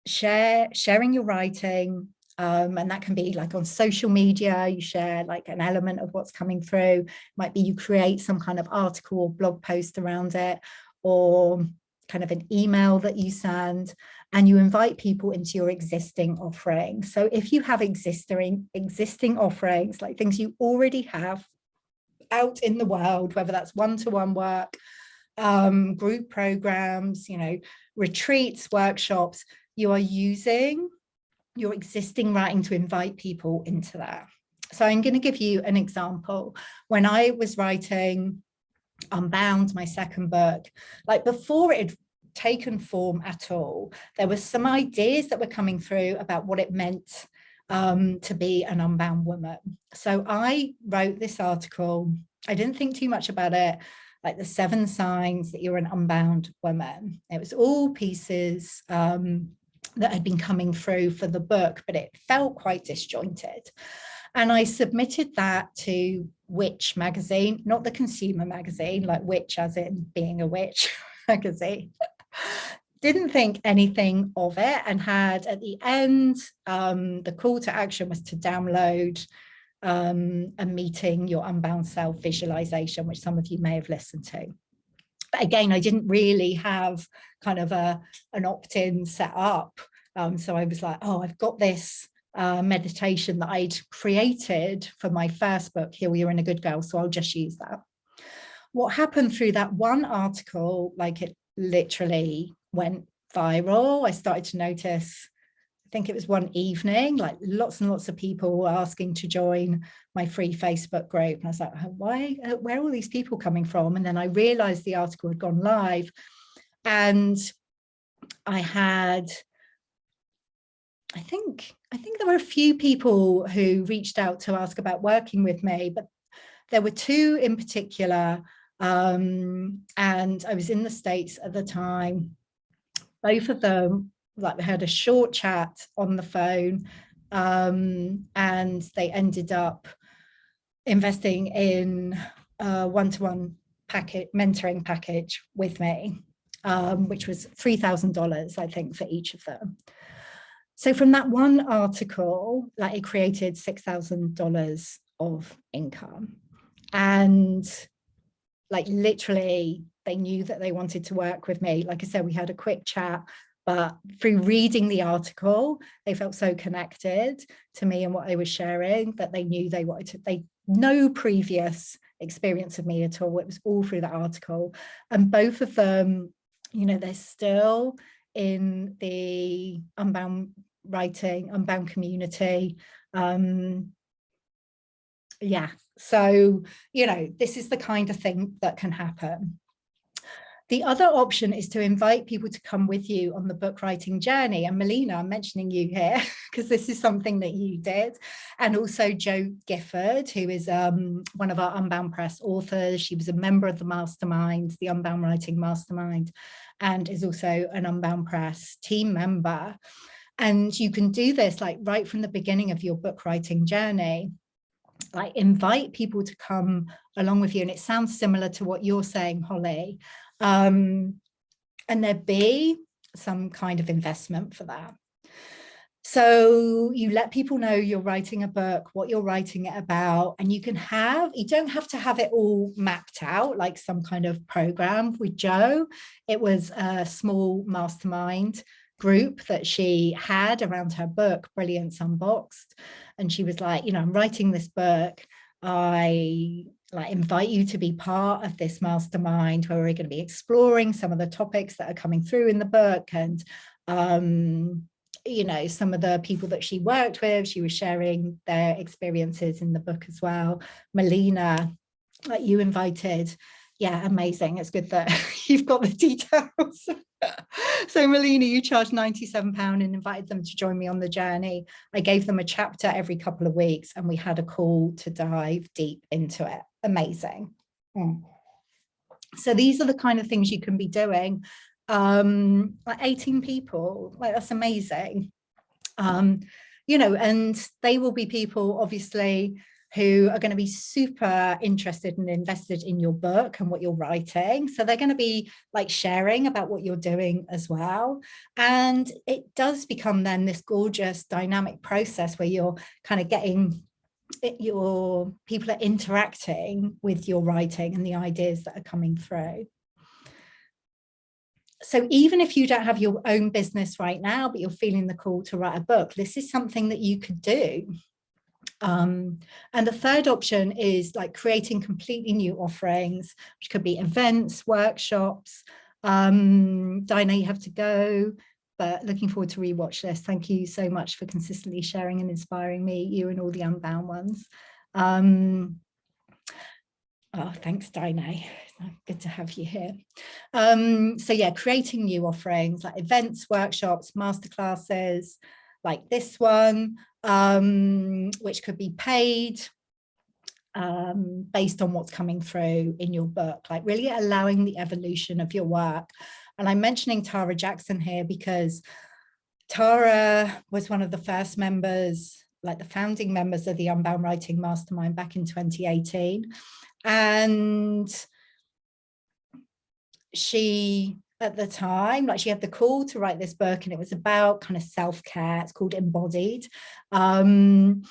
sharing your writing, and that can be like on social media. You share like an element of what's coming through. It might be you create some kind of article or blog post around it, or kind of an email that you send, and you invite people into your existing offerings. So if you have existing offerings, like things you already have out in the world, whether that's one-to-one work, group programs, you know, retreats, workshops, you are using your existing writing to invite people into that. So I'm going to give you an example. When I was writing Unbound, my second book, like before it had taken form at all. There were some ideas that were coming through about what it meant to be an unbound woman. So I wrote this article. I didn't think too much about it, like the 7 signs that you're an unbound woman. It was all pieces that had been coming through for the book, but it felt quite disjointed. And I submitted that to Witch magazine, not the consumer magazine, like witch as in being a witch magazine. Didn't think anything of it, and had at the end, the call to action was to download a meeting your unbound self visualization, which some of you may have listened to. But again, I didn't really have kind of an opt-in set up. So I was like, oh, I've got this meditation that I'd created for my first book, Heal You're in a Good Girl, so I'll just use that. What happened through that one article, like it literally went viral. I started to notice, I think it was one evening, like lots and lots of people were asking to join my free Facebook group. And I was like, why, where are all these people coming from? And then I realized the article had gone live, and I had, I think there were a few people who reached out to ask about working with me, but there were 2 in particular. And I was in the States at the time. Both of them, like, we had a short chat on the phone, and they ended up investing in a one-to-one mentoring package with me, which was $3,000, I think, for each of them. So from that one article, like, it created $6,000 of income. And like literally they knew that they wanted to work with me. Like I said, we had a quick chat, but through reading the article, they felt so connected to me and what I was sharing that they knew they wanted to, they no previous experience of me at all. It was all through that article. And both of them, you know, they're still in the unbound writing, unbound community. Yeah, so, you know, this is the kind of thing that can happen. The other option is to invite people to come with you on the book writing journey. And Melina, I'm mentioning you here because this is something that you did. And also Jo Gifford, who is one of our Unbound Press authors. She was a member of the Masterminds, the Unbound Writing Mastermind, and is also an Unbound Press team member. And you can do this like right from the beginning of your book writing journey. Like, invite people to come along with you. And it sounds similar to what you're saying, Holly. And there be some kind of investment for that. So you let people know you're writing a book, what you're writing it about, and you don't have to have it all mapped out like some kind of program. With Jo, it was a small mastermind group that she had around her book, Brilliance Unboxed. And she was like, you know, I'm writing this book. I like invite you to be part of this mastermind where we're going to be exploring some of the topics that are coming through in the book. And, you know, some of the people that she worked with, she was sharing their experiences in the book as well. Melina, like you invited. Yeah, amazing. It's good that you've got the details. So Melina, you charged £97 and invited them to join me on the journey. I gave them a chapter every couple of weeks and we had a call to dive deep into it. Amazing. So these are the kind of things you can be doing. Like 18 people, like that's amazing. You know, and they will be people obviously who are going to be super interested and invested in your book and what you're writing. So they're going to be like sharing about what you're doing as well. And it does become then this gorgeous dynamic process where you're kind of getting your people are interacting with your writing and the ideas that are coming through. So even if you don't have your own business right now, but you're feeling the call to write a book, this is something that you could do. And the third option is like creating completely new offerings, which could be events, workshops. Dinah, you have to go, but looking forward to rewatch this. Thank you so much for consistently sharing and inspiring me, you and all the Unbound ones. Oh, thanks, Dinah. Good to have you here. So yeah, creating new offerings like events, workshops, masterclasses, like this one, which could be paid based on what's coming through in your book, like really allowing the evolution of your work. And I'm mentioning Tara Jackson here because Tara was one of the first members, like the founding members of the Unbound Writing Mastermind back in 2018. And she, at the time, like she had the call to write this book, and it was about kind of self-care. It's called Embodied. And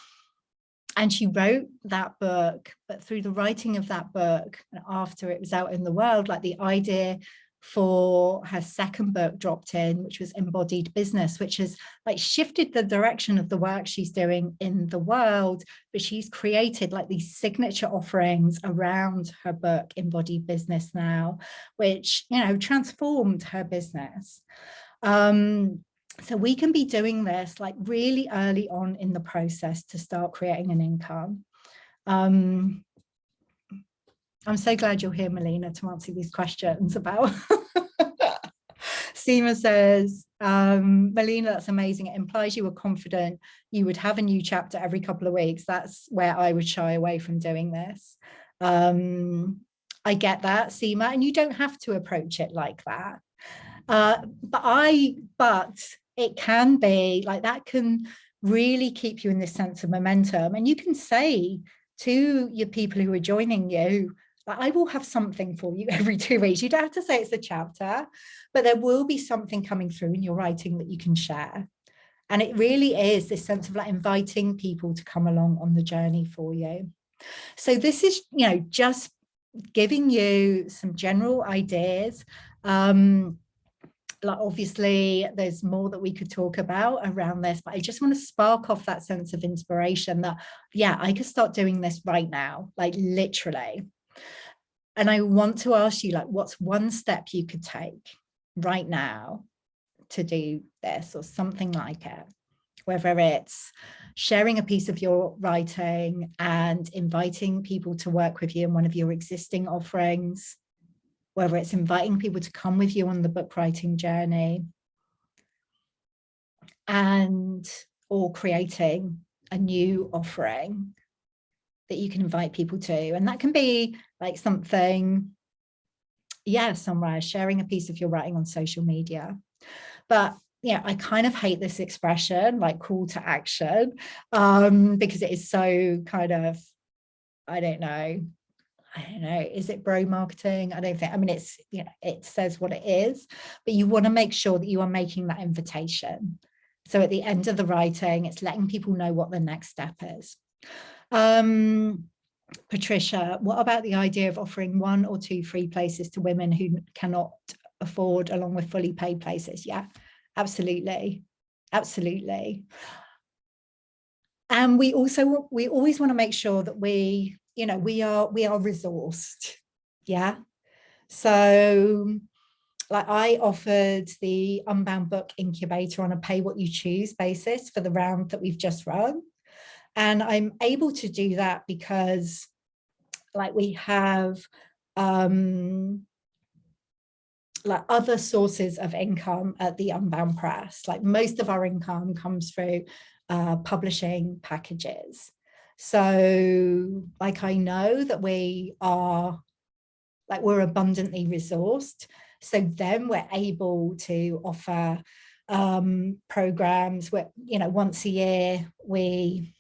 she wrote that book, but through the writing of that book, and after it was out in the world, like the idea for her second book dropped in, which was Embodied Business, which has like shifted the direction of the work she's doing in the world. But she's created like these signature offerings around her book Embodied Business now, which, you know, transformed her business. So we can be doing this like really early on in the process to start creating an income. I'm so glad you're here, Melina, to answer these questions about. Seema says, Melina, that's amazing. It implies you were confident you would have a new chapter every couple of weeks. That's where I would shy away from doing this. I get that, Seema, and you don't have to approach it like that. But it can be like that, can really keep you in this sense of momentum. And you can say to your people who are joining you, I will have something for you every 2 weeks. You don't have to say it's a chapter, but there will be something coming through in your writing that you can share. And it really is this sense of like inviting people to come along on the journey for you. So this is, you know, just giving you some general ideas. Like obviously there's more that we could talk about around this, but I just want to spark off that sense of inspiration that, yeah, I could start doing this right now, like literally. And I want to ask you, like, what's one step you could take right now to do this or something like it? Whether it's sharing a piece of your writing and inviting people to work with you in one of your existing offerings, whether it's inviting people to come with you on the book writing journey, or creating a new offering that you can invite people to. And that can be like something, yeah, somewhere, sharing a piece of your writing on social media. But yeah, I kind of hate this expression, like call to action, because it is so kind of, I don't know, is it bro marketing? I don't think, I mean, it's, you know, it says what it is, but you want to make sure that you are making that invitation. So at the end of the writing, it's letting people know what the next step is. Patricia, what about the idea of offering 1 or 2 free places to women who cannot afford, along with fully paid places? Yeah, absolutely. Absolutely. And we always want to make sure that we, you know, we are resourced. Yeah. So like I offered the Unbound Book Incubator on a pay what you choose basis for the round that we've just run. And I'm able to do that because like we have like other sources of income at the Unbound Press. Like most of our income comes through publishing packages. So like I know that we are like we're abundantly resourced. So then we're able to offer programs where, you know, once a year we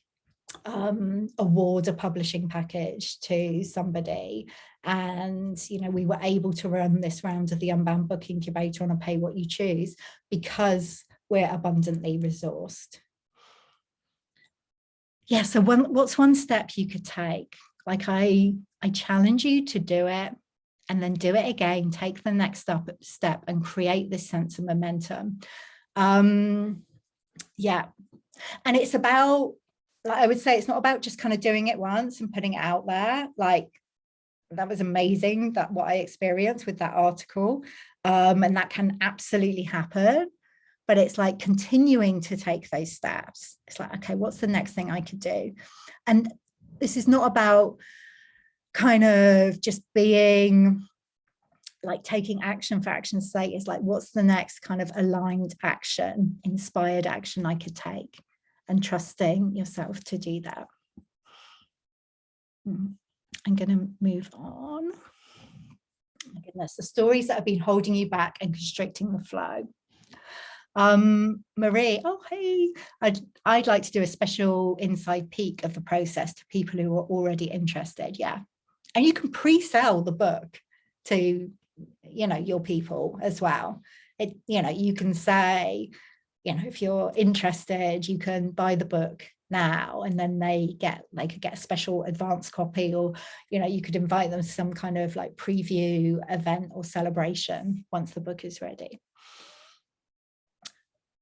award a publishing package to somebody. And, you know, we were able to run this round of the Unbound Book Incubator on a pay what you choose because we're abundantly resourced. Yeah, so what's one step you could take? Like I challenge you to do it and then do it again, take the next step and create this sense of momentum. Yeah, and it's about, like I would say, it's not about just kind of doing it once and putting it out there. Like that was amazing, that what I experienced with that article, and that can absolutely happen. But it's like continuing to take those steps. It's like, okay, what's the next thing I could do? And this is not about kind of just being like taking action for action's sake is like, what's the next kind of aligned action, inspired action I could take, and trusting yourself to do that. I'm going to move on. Oh my goodness, the stories that have been holding you back and constricting the flow. Marie, oh hey, I'd like to do a special inside peek of the process to people who are already interested. Yeah, and you can pre-sell the book to, you know, your people as well. It, you know, you can say, you know, if you're interested, you can buy the book now, and then they could get a special advance copy, or, you know, you could invite them to some kind of like preview event or celebration once the book is ready.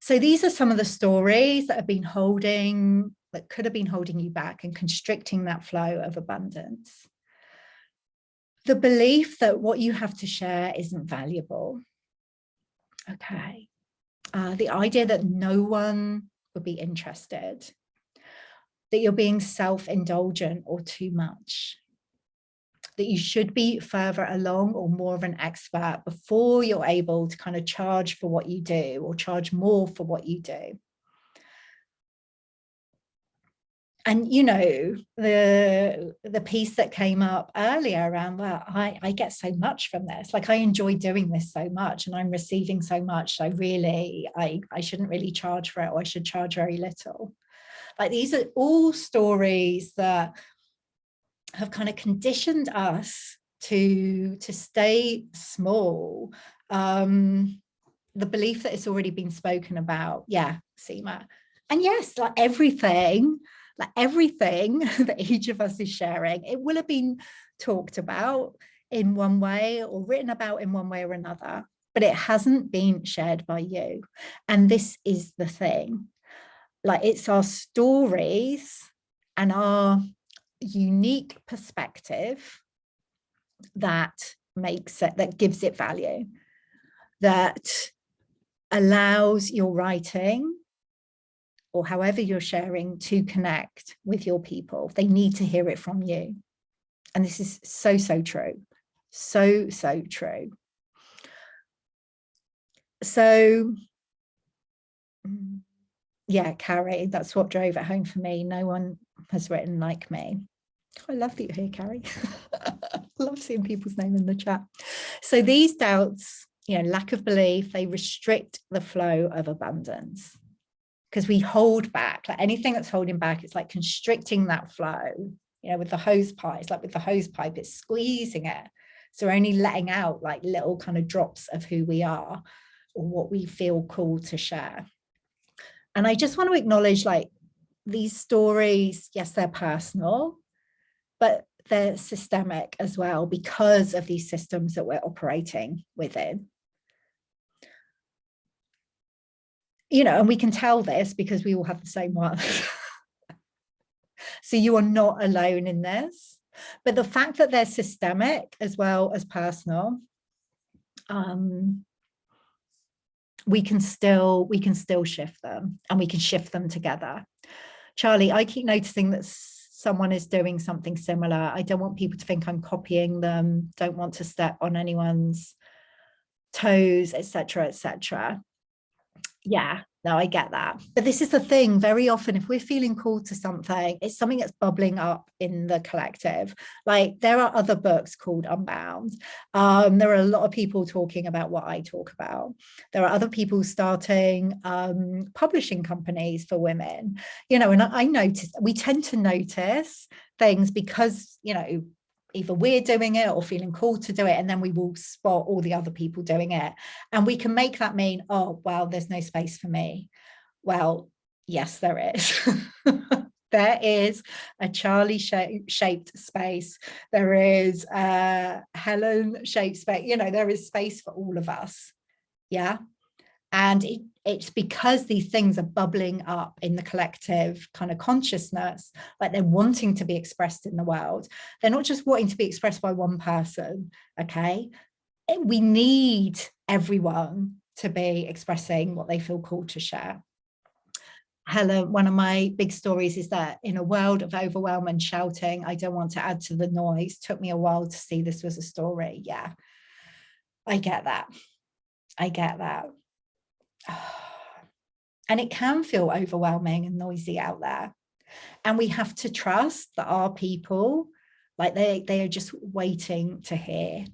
So these are some of the stories that could have been holding you back and constricting that flow of abundance. The belief that what you have to share isn't valuable. Okay. The idea that no one would be interested, that you're being self-indulgent or too much, that you should be further along or more of an expert before you're able to kind of charge for what you do, or charge more for what you do. And, you know, the piece that came up earlier around, well, I get so much from this, like I enjoy doing this so much and I'm receiving so much, so really I shouldn't really charge for it, or I should charge very little. Like these are all stories that have kind of conditioned us to stay small. The belief that it's already been spoken about. Yeah, Seema. And yes, like everything that each of us is sharing, it will have been talked about in one way or written about in one way or another, but it hasn't been shared by you. And this is the thing, like it's our stories and our unique perspective that makes it, that gives it value, that allows your writing or however you're sharing to connect with your people. They need to hear it from you. And this is so, so true. So, so true. So, yeah, Carrie, that's what drove it home for me. No one has written like me. I love that you're here, Carrie. I love seeing people's name in the chat. So these doubts, you know, lack of belief, they restrict the flow of abundance. Because we hold back, like anything that's holding back, it's like constricting that flow, you know, with the hose pipe. It's like with the hose pipe, it's squeezing it. So we're only letting out like little kind of drops of who we are or what we feel called to share. And I just want to acknowledge, like, these stories, yes, they're personal, but they're systemic as well because of these systems that we're operating within. You know, and we can tell this because we all have the same ones. So you are not alone in this. But the fact that they're systemic as well as personal, we can still shift them, and we can shift them together. Charlie, I keep noticing that someone is doing something similar. I don't want people to think I'm copying them, don't want to step on anyone's toes, etc., etc. Yeah, no, I get that. But this is the thing, very often, if we're feeling called to something, it's something that's bubbling up in the collective. Like there are other books called Unbound. There are a lot of people talking about what I talk about. There are other people starting publishing companies for women, you know, and I noticed, we tend to notice things because, you know, either we're doing it or feeling called to do it, and then we will spot all the other people doing it. And we can make that mean, oh, well, there's no space for me. Well, yes, there is. There is a Charlie shaped space. There is a Helen shaped space. You know, there is space for all of us. Yeah. And it's because these things are bubbling up in the collective kind of consciousness, like they're wanting to be expressed in the world. They're not just wanting to be expressed by one person, okay? We need everyone to be expressing what they feel called to share. Helen, one of my big stories is that in a world of overwhelm and shouting, I don't want to add to the noise. Took me a while to see this was a story. Yeah, I get that. I get that. And it can feel overwhelming and noisy out there. And we have to trust that our people, like they are just waiting to hear.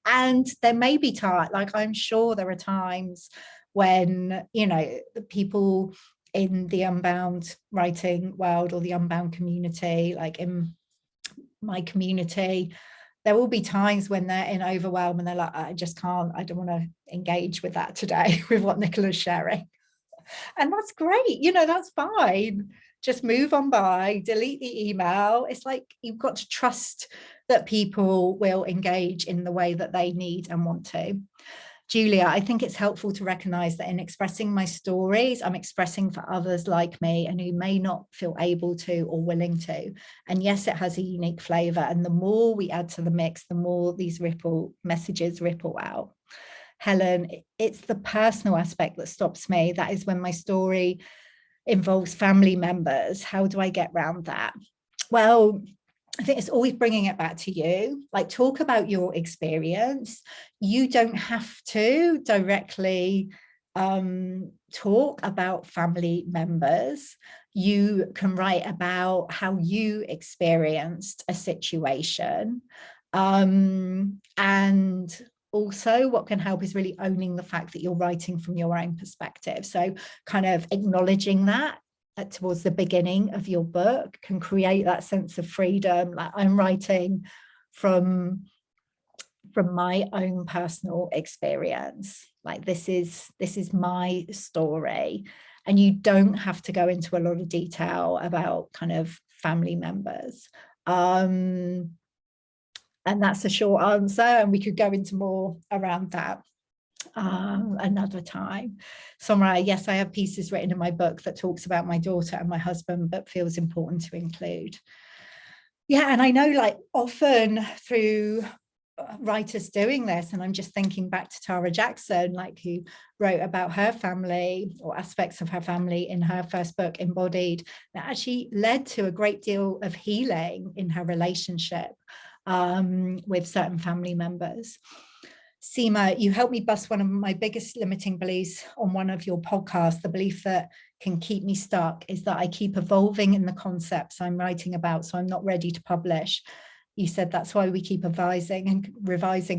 And there may be times, like I'm sure there are times when, the people in the unbound writing world or the unbound community, like in my community, there will be times when they're in overwhelm and they're like, I just can't, I don't want to engage with that today, with what Nicola's sharing. And that's great, that's fine. Just move on by, delete the email. It's like you've got to trust that people will engage in the way that they need and want to. Julia, I think it's helpful to recognize that in expressing my stories, I'm expressing for others like me and who may not feel able to or willing to. And yes, it has a unique flavor. And the more we add to the mix, the more these messages ripple out. Helen, it's the personal aspect that stops me. That is when my story involves family members. How do I get around that? Well, I think it's always bringing it back to you. Like, talk about your experience. You don't have to directly talk about family members. You can write about how you experienced a situation. And also what can help is really owning the fact that you're writing from your own perspective. So kind of acknowledging that towards the beginning of your book can create that sense of freedom. Like, I'm writing from my own personal experience. Like, this is my story. And you don't have to go into a lot of detail about kind of family members. And that's a short answer, and we could go into more around that another time. Samara, yes, I have pieces written in my book that talks about my daughter and my husband, but feels important to include. Yeah, and I know, like, often through writers doing this, and I'm just thinking back to Tara Jackson, like, who wrote about her family or aspects of her family in her first book, Embodied, that actually led to a great deal of healing in her relationship with certain family members. Seema, you helped me bust one of my biggest limiting beliefs on one of your podcasts. The belief that can keep me stuck is that I keep evolving in the concepts I'm writing about, so I'm not ready to publish. You said that's why we keep revising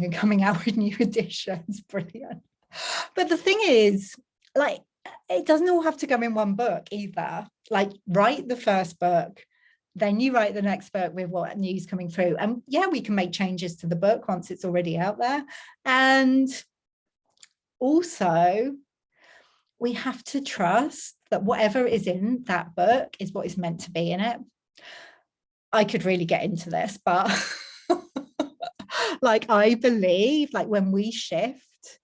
and coming out with new editions. Brilliant. But the thing is, like, it doesn't all have to go in one book either. Like, write the first book, then you write the next book with what news coming through. And yeah, we can make changes to the book once it's already out there. And also, we have to trust that whatever is in that book is what is meant to be in it. I could really get into this, but like, I believe, like, when we shift,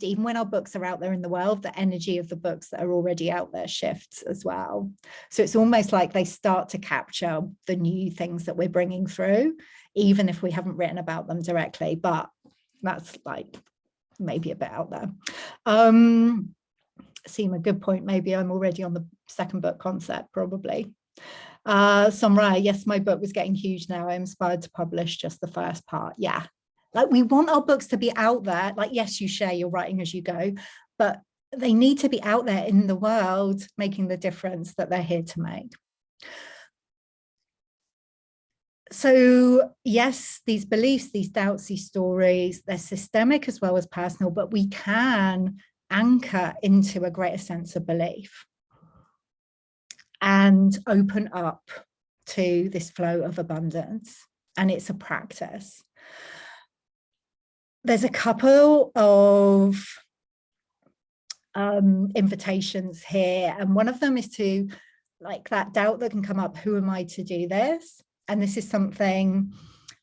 even when our books are out there in the world, the energy of the books that are already out there shifts as well. So it's almost like they start to capture the new things that we're bringing through, even if we haven't written about them directly. But that's, like, maybe a bit out there. Seem a good point. Maybe I'm already on the second book concept, probably. Samra, yes, my book was getting huge now. I'm inspired to publish just the first part. Yeah. Like, we want our books to be out there. Like, yes, you share your writing as you go, but they need to be out there in the world, making the difference that they're here to make. So yes, these beliefs, these doubts, these stories, they're systemic as well as personal, but we can anchor into a greater sense of belief and open up to this flow of abundance. And it's a practice. There's a couple of invitations here, and one of them is to, like, that doubt that can come up, who am I to do this? And this is something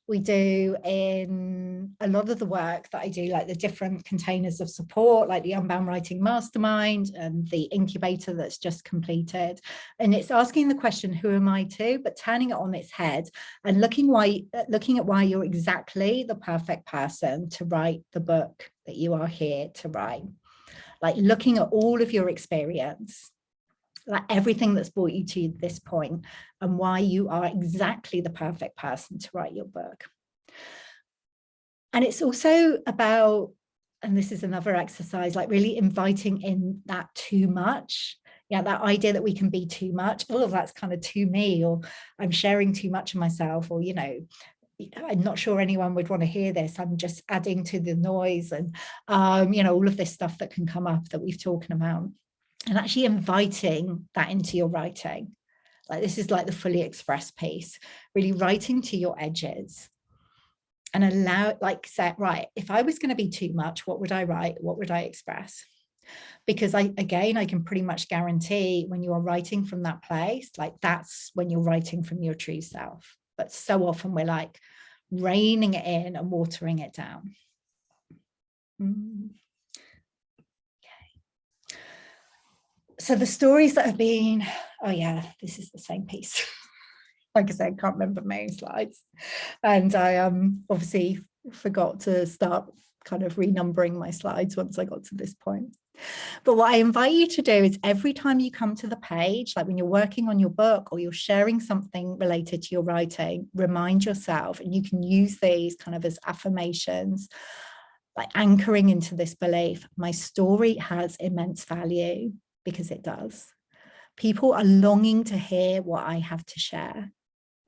we do in a lot of the work that I do, like the different containers of support, like the Unbound Writing Mastermind and the incubator that's just completed. And it's asking the question, who am I to, but turning it on its head and looking at why you're exactly the perfect person to write the book that you are here to write. like looking at all of your experience, like everything that's brought you to this point, and why you are exactly the perfect person to write your book. And it's also about, and this is another exercise, like really inviting in that too much. Yeah, that idea that we can be too much. Oh, that's kind of too me, or I'm sharing too much of myself, or, you know, I'm not sure anyone would want to hear this. I'm just adding to the noise, and, you know, all of this stuff that can come up that we've talked about, and actually inviting that into your writing. Like this is like the fully expressed piece, really writing to your edges and allow, like, say, right, if I was going to be too much, what would I write? What would I express? Because I can pretty much guarantee when you are writing from that place, like that's when you're writing from your true self. But so often we're like reining it in and watering it down. Okay. So the stories that have been, oh yeah, this is the same piece. Like I said, I can't remember my own slides. And I obviously forgot to start kind of renumbering my slides once I got to this point. But what I invite you to do is every time you come to the page, like when you're working on your book or you're sharing something related to your writing, remind yourself, and you can use these kind of as affirmations, like anchoring into this belief, my story has immense value, because it does. People are longing to hear what I have to share,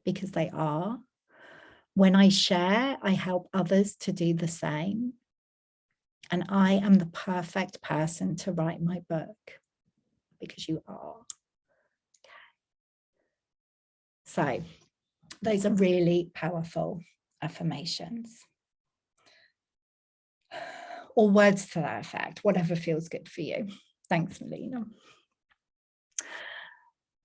because they are. When I share, I help others to do the same. And I am the perfect person to write my book, because you are. Okay. So those are really powerful affirmations. Or words to that effect, whatever feels good for you. Thanks, Melina.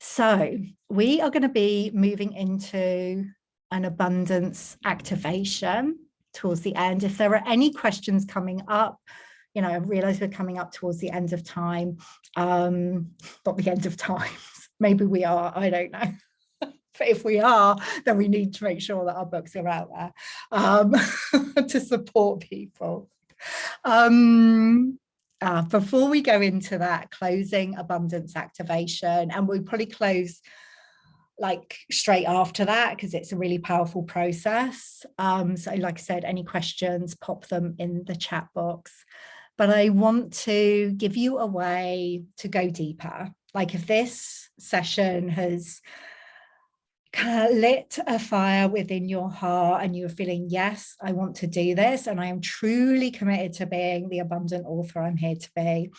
So we are going to be moving into an abundance activation towards the end. If there are any questions coming up, you know, I realize we're coming up towards the end of time, not the end of times. Maybe we are, I don't know. But if we are, then we need to make sure that our books are out there to support people. Before we go into that closing abundance activation, and we'll probably close like straight after that because it's a really powerful process. So like I said, any questions, pop them in the chat box. But I want to give you a way to go deeper. Like if this session has kind of lit a fire within your heart and you're feeling, yes, I want to do this, and I am truly committed to being the abundant author I'm here to be,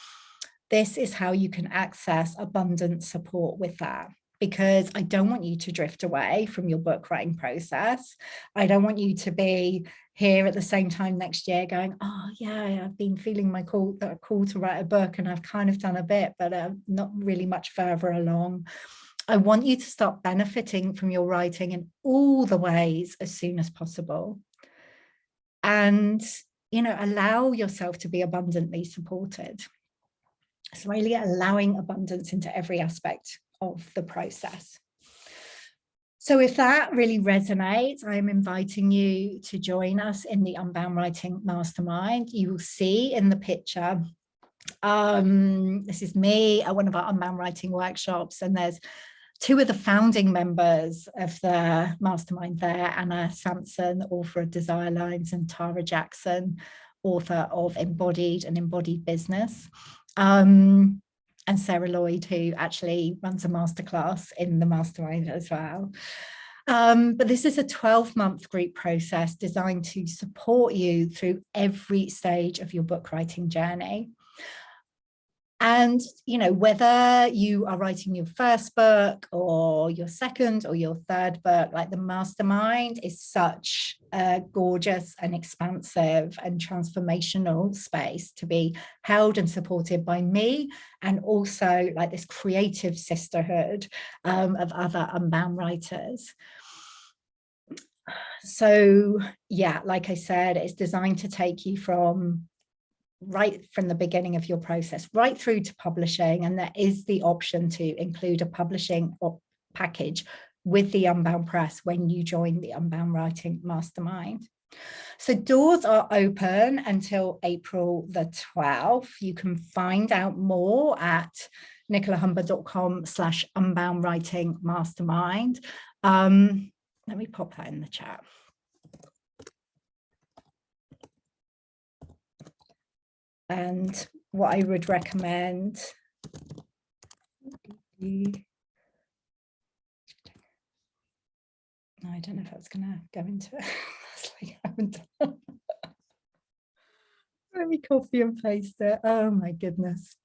this is how you can access abundant support with that. Because I don't want you to drift away from your book writing process. I don't want you to be here at the same time next year going, oh yeah, I've been feeling my call to write a book and I've kind of done a bit, but not really much further along. I want you to start benefiting from your writing in all the ways as soon as possible. And, you know, allow yourself to be abundantly supported. It's really allowing abundance into every aspect of the process. So if that really resonates, I am inviting you to join us in the Unbound Writing Mastermind. You will see in the picture, this is me at one of our Unbound Writing workshops, and there's two of the founding members of the mastermind there, Anna Sampson, author of Desire Lines, and Tara Jackson, author of Embodied and Embodied Business. And Sarah Lloyd, who actually runs a masterclass in the mastermind as well. But this is a 12-month group process designed to support you through every stage of your book writing journey. And, you know, whether you are writing your first book or your second or your third book, like the mastermind is such a gorgeous and expansive and transformational space to be held and supported by me, and also like this creative sisterhood of other Unbound writers. So, yeah, like I said, it's designed to take you from right from the beginning of your process right through to publishing, and there is the option to include a publishing package with the Unbound Press when you join the Unbound Writing Mastermind. So doors are open until April the 12th. You can find out more at nicolahumber.com/unbound mastermind. Let me pop that in the chat. And what I would recommend, I don't know if that's going to go into it. Like I haven't done. Let me copy and paste it. Oh my goodness.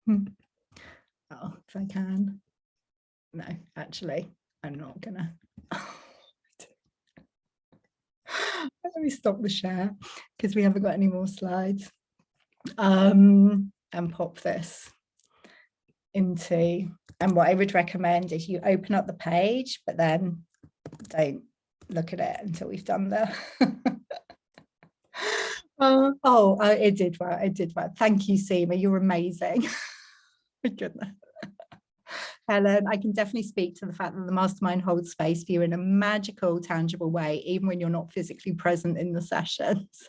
Oh, if I can. No, actually, I'm not gonna. Let me stop the share because we haven't got any more slides. And pop this into, and what I would recommend is you open up the page, but then don't look at it until we've done the it did well. It did well. Thank you, Seema. You're amazing. My goodness. Helen, I can definitely speak to the fact that the mastermind holds space for you in a magical, tangible way, even when you're not physically present in the sessions.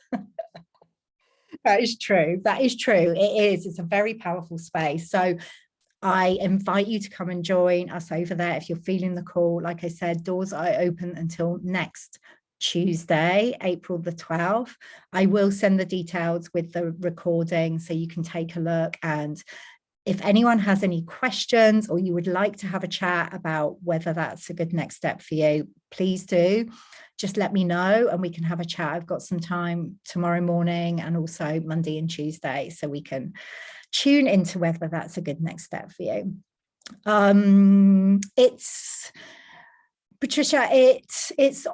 That is true. That is true. It is. It's a very powerful space. So I invite you to come and join us over there if you're feeling the call. Like I said, doors are open until next Tuesday, April the 12th. I will send the details with the recording so you can take a look. And if anyone has any questions or you would like to have a chat about whether that's a good next step for you, please do. Just let me know and we can have a chat. I've got some time tomorrow morning and also Monday and Tuesday, so we can tune into whether that's a good next step for you. It's Patricia, it's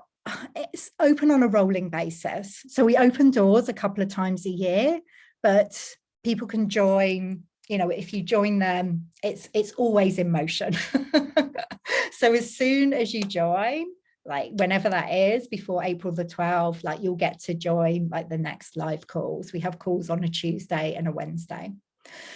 open on a rolling basis. So we open doors a couple of times a year, but people can join. You know, if you join them, it's always in motion. So as soon as you join, like whenever that is, before April the 12th, like you'll get to join like the next live calls. We have calls on a Tuesday and a Wednesday.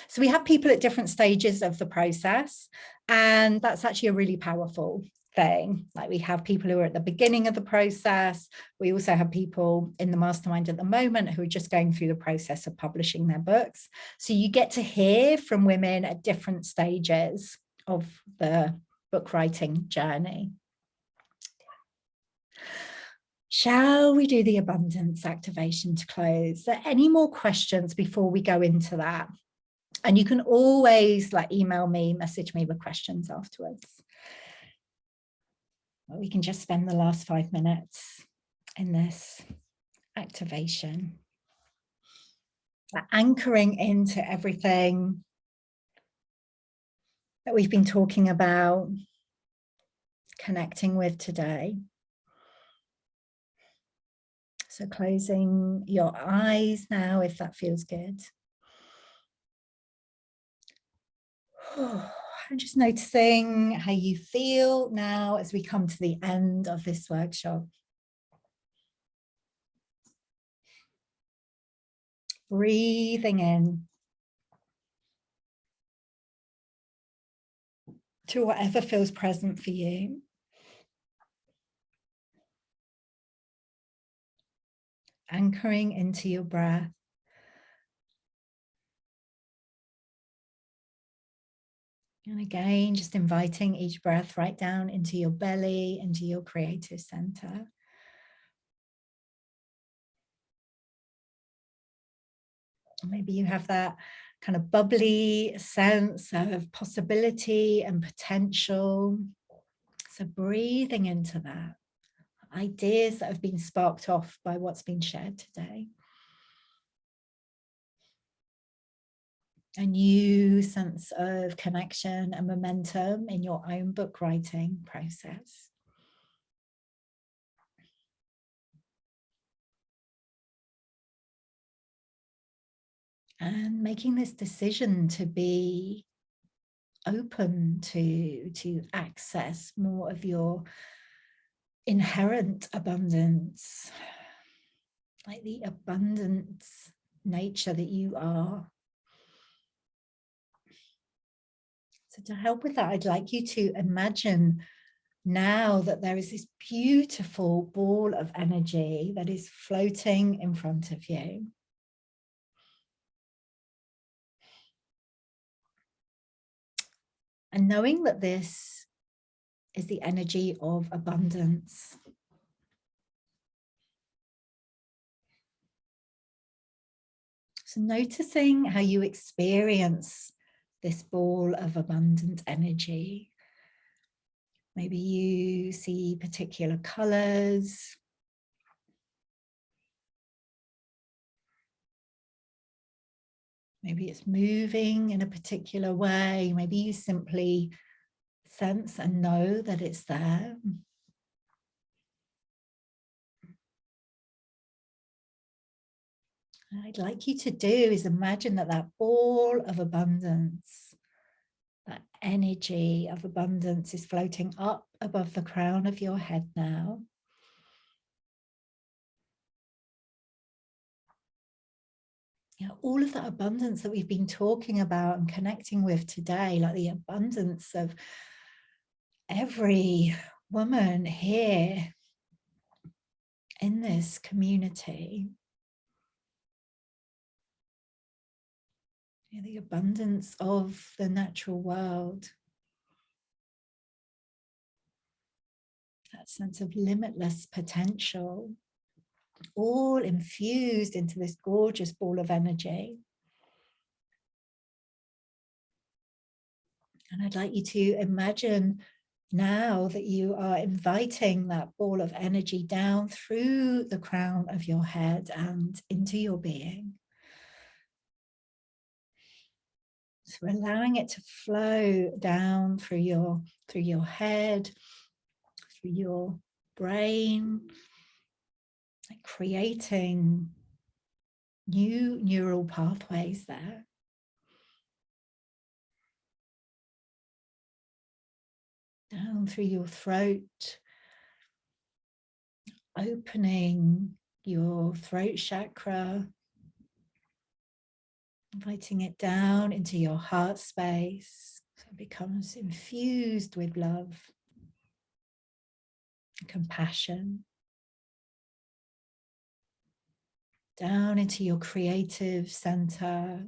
So we have people at different stages of the process, and that's actually a really powerful thing. Like we have people who are at the beginning of the process. We also have people in the mastermind at the moment who are just going through the process of publishing their books. So you get to hear from women at different stages of the book writing journey. Shall we do the abundance activation to close? Are there any more questions before we go into that? And you can always like email me, message me with questions afterwards. Well, we can just spend the last 5 minutes in this activation, anchoring into everything that we've been talking about, connecting with today. So closing your eyes now, if that feels good. And just noticing how you feel now as we come to the end of this workshop. Breathing in to whatever feels present for you. Anchoring into your breath. And again, just inviting each breath right down into your belly, into your creative center. Maybe you have that kind of bubbly sense of possibility and potential. So breathing into that, ideas that have been sparked off by what's been shared today. A new sense of connection and momentum in your own book writing process. And making this decision to be open to access more of your inherent abundance, like the abundance nature that you are. So to help with that, I'd like you to imagine now that there is this beautiful ball of energy that is floating in front of you. And knowing that this is the energy of abundance. So noticing how you experience this ball of abundant energy. Maybe you see particular colors. Maybe it's moving in a particular way. Maybe you simply sense and know that it's there. What I'd like you to do is imagine that that ball of abundance, that energy of abundance is floating up above the crown of your head now. You know, all of that abundance that we've been talking about and connecting with today, like the abundance of every woman here in this community. You know, the abundance of the natural world. That sense of limitless potential, all infused into this gorgeous ball of energy. And I'd like you to imagine now that you are inviting that ball of energy down through the crown of your head and into your being. So we're allowing it to flow down through your head, through your brain, like creating new neural pathways there. Down through your throat, opening your throat chakra, inviting it down into your heart space, so it becomes infused with love, compassion. Down into your creative center,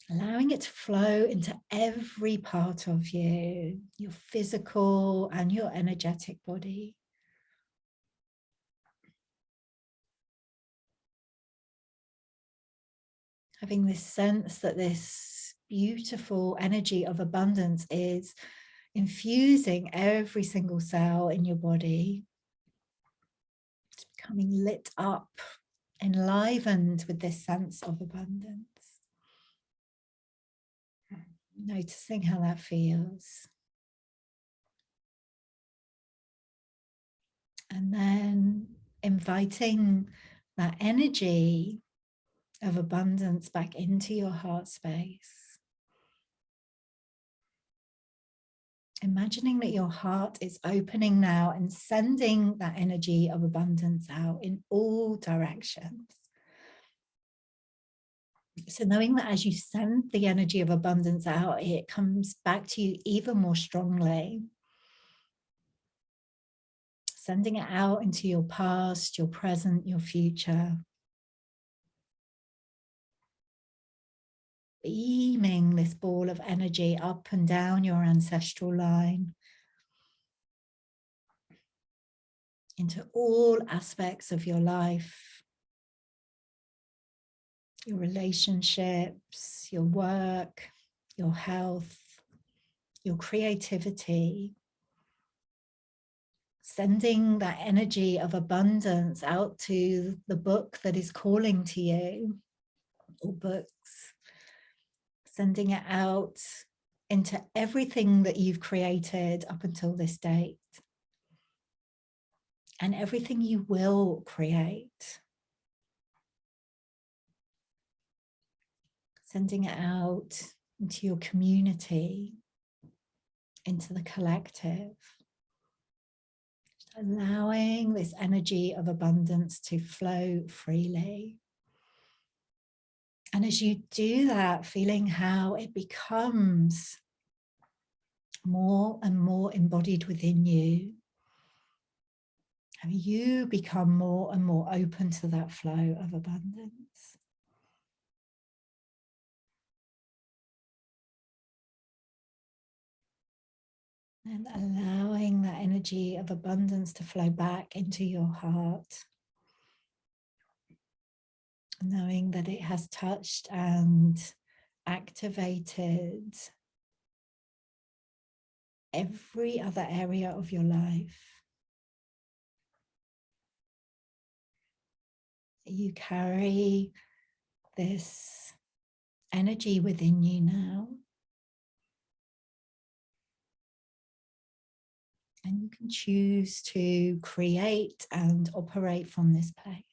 allowing it to flow into every part of you, your physical and your energetic body. Having this sense that this beautiful energy of abundance is infusing every single cell in your body. It's becoming lit up, enlivened with this sense of abundance. Noticing how that feels. And then inviting that energy of abundance back into your heart space. Imagining that your heart is opening now and sending that energy of abundance out in all directions. So knowing that as you send the energy of abundance out, it comes back to you even more strongly. Sending it out into your past, your present, your future. Beaming this ball of energy up and down your ancestral line into all aspects of your life, your relationships, your work, your health, your creativity. Sending that energy of abundance out to the book that is calling to you, or books. Sending it out into everything that you've created up until this date. And everything you will create. Sending it out into your community, into the collective. Just allowing this energy of abundance to flow freely. And as you do that, feeling how it becomes more and more embodied within you. Have you become more and more open to that flow of abundance? And allowing that energy of abundance to flow back into your heart. Knowing that it has touched and activated every other area of your life. You carry this energy within you now. And you can choose to create and operate from this place.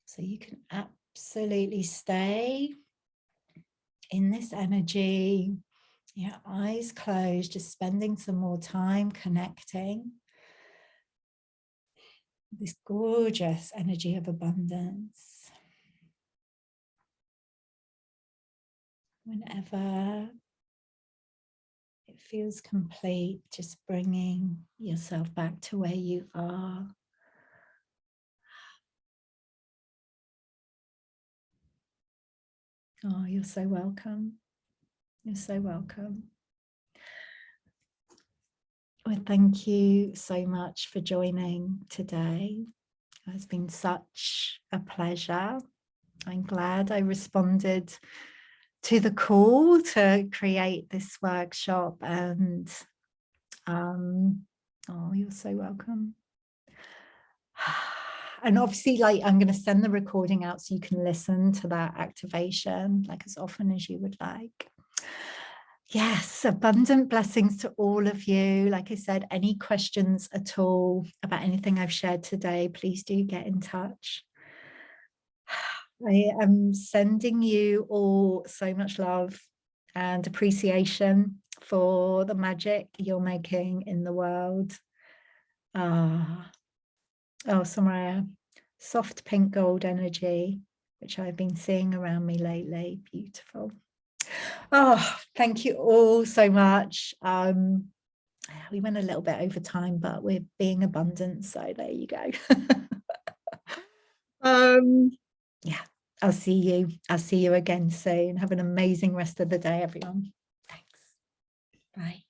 So you can absolutely stay in this energy, your eyes closed, just spending some more time connecting. This gorgeous energy of abundance. Whenever it feels complete, just bringing yourself back to where you are. Oh, you're so welcome. You're so welcome. Well, thank you so much for joining today. It's been such a pleasure. I'm glad I responded to the call to create this workshop, and oh, you're so welcome. And obviously, like, I'm going to send the recording out so you can listen to that activation like as often as you would like. Yes, abundant blessings to all of you. Like I said, any questions at all about anything I've shared today, please do get in touch. I am sending you all so much love and appreciation for the magic you're making in the world. Oh, Samara, soft pink gold energy, which I've been seeing around me lately. Beautiful. Oh, thank you all so much. We went a little bit over time, but we're being abundant, so there you go. Yeah, I'll see you again soon. Have an amazing rest of the day, everyone. Thanks. Bye.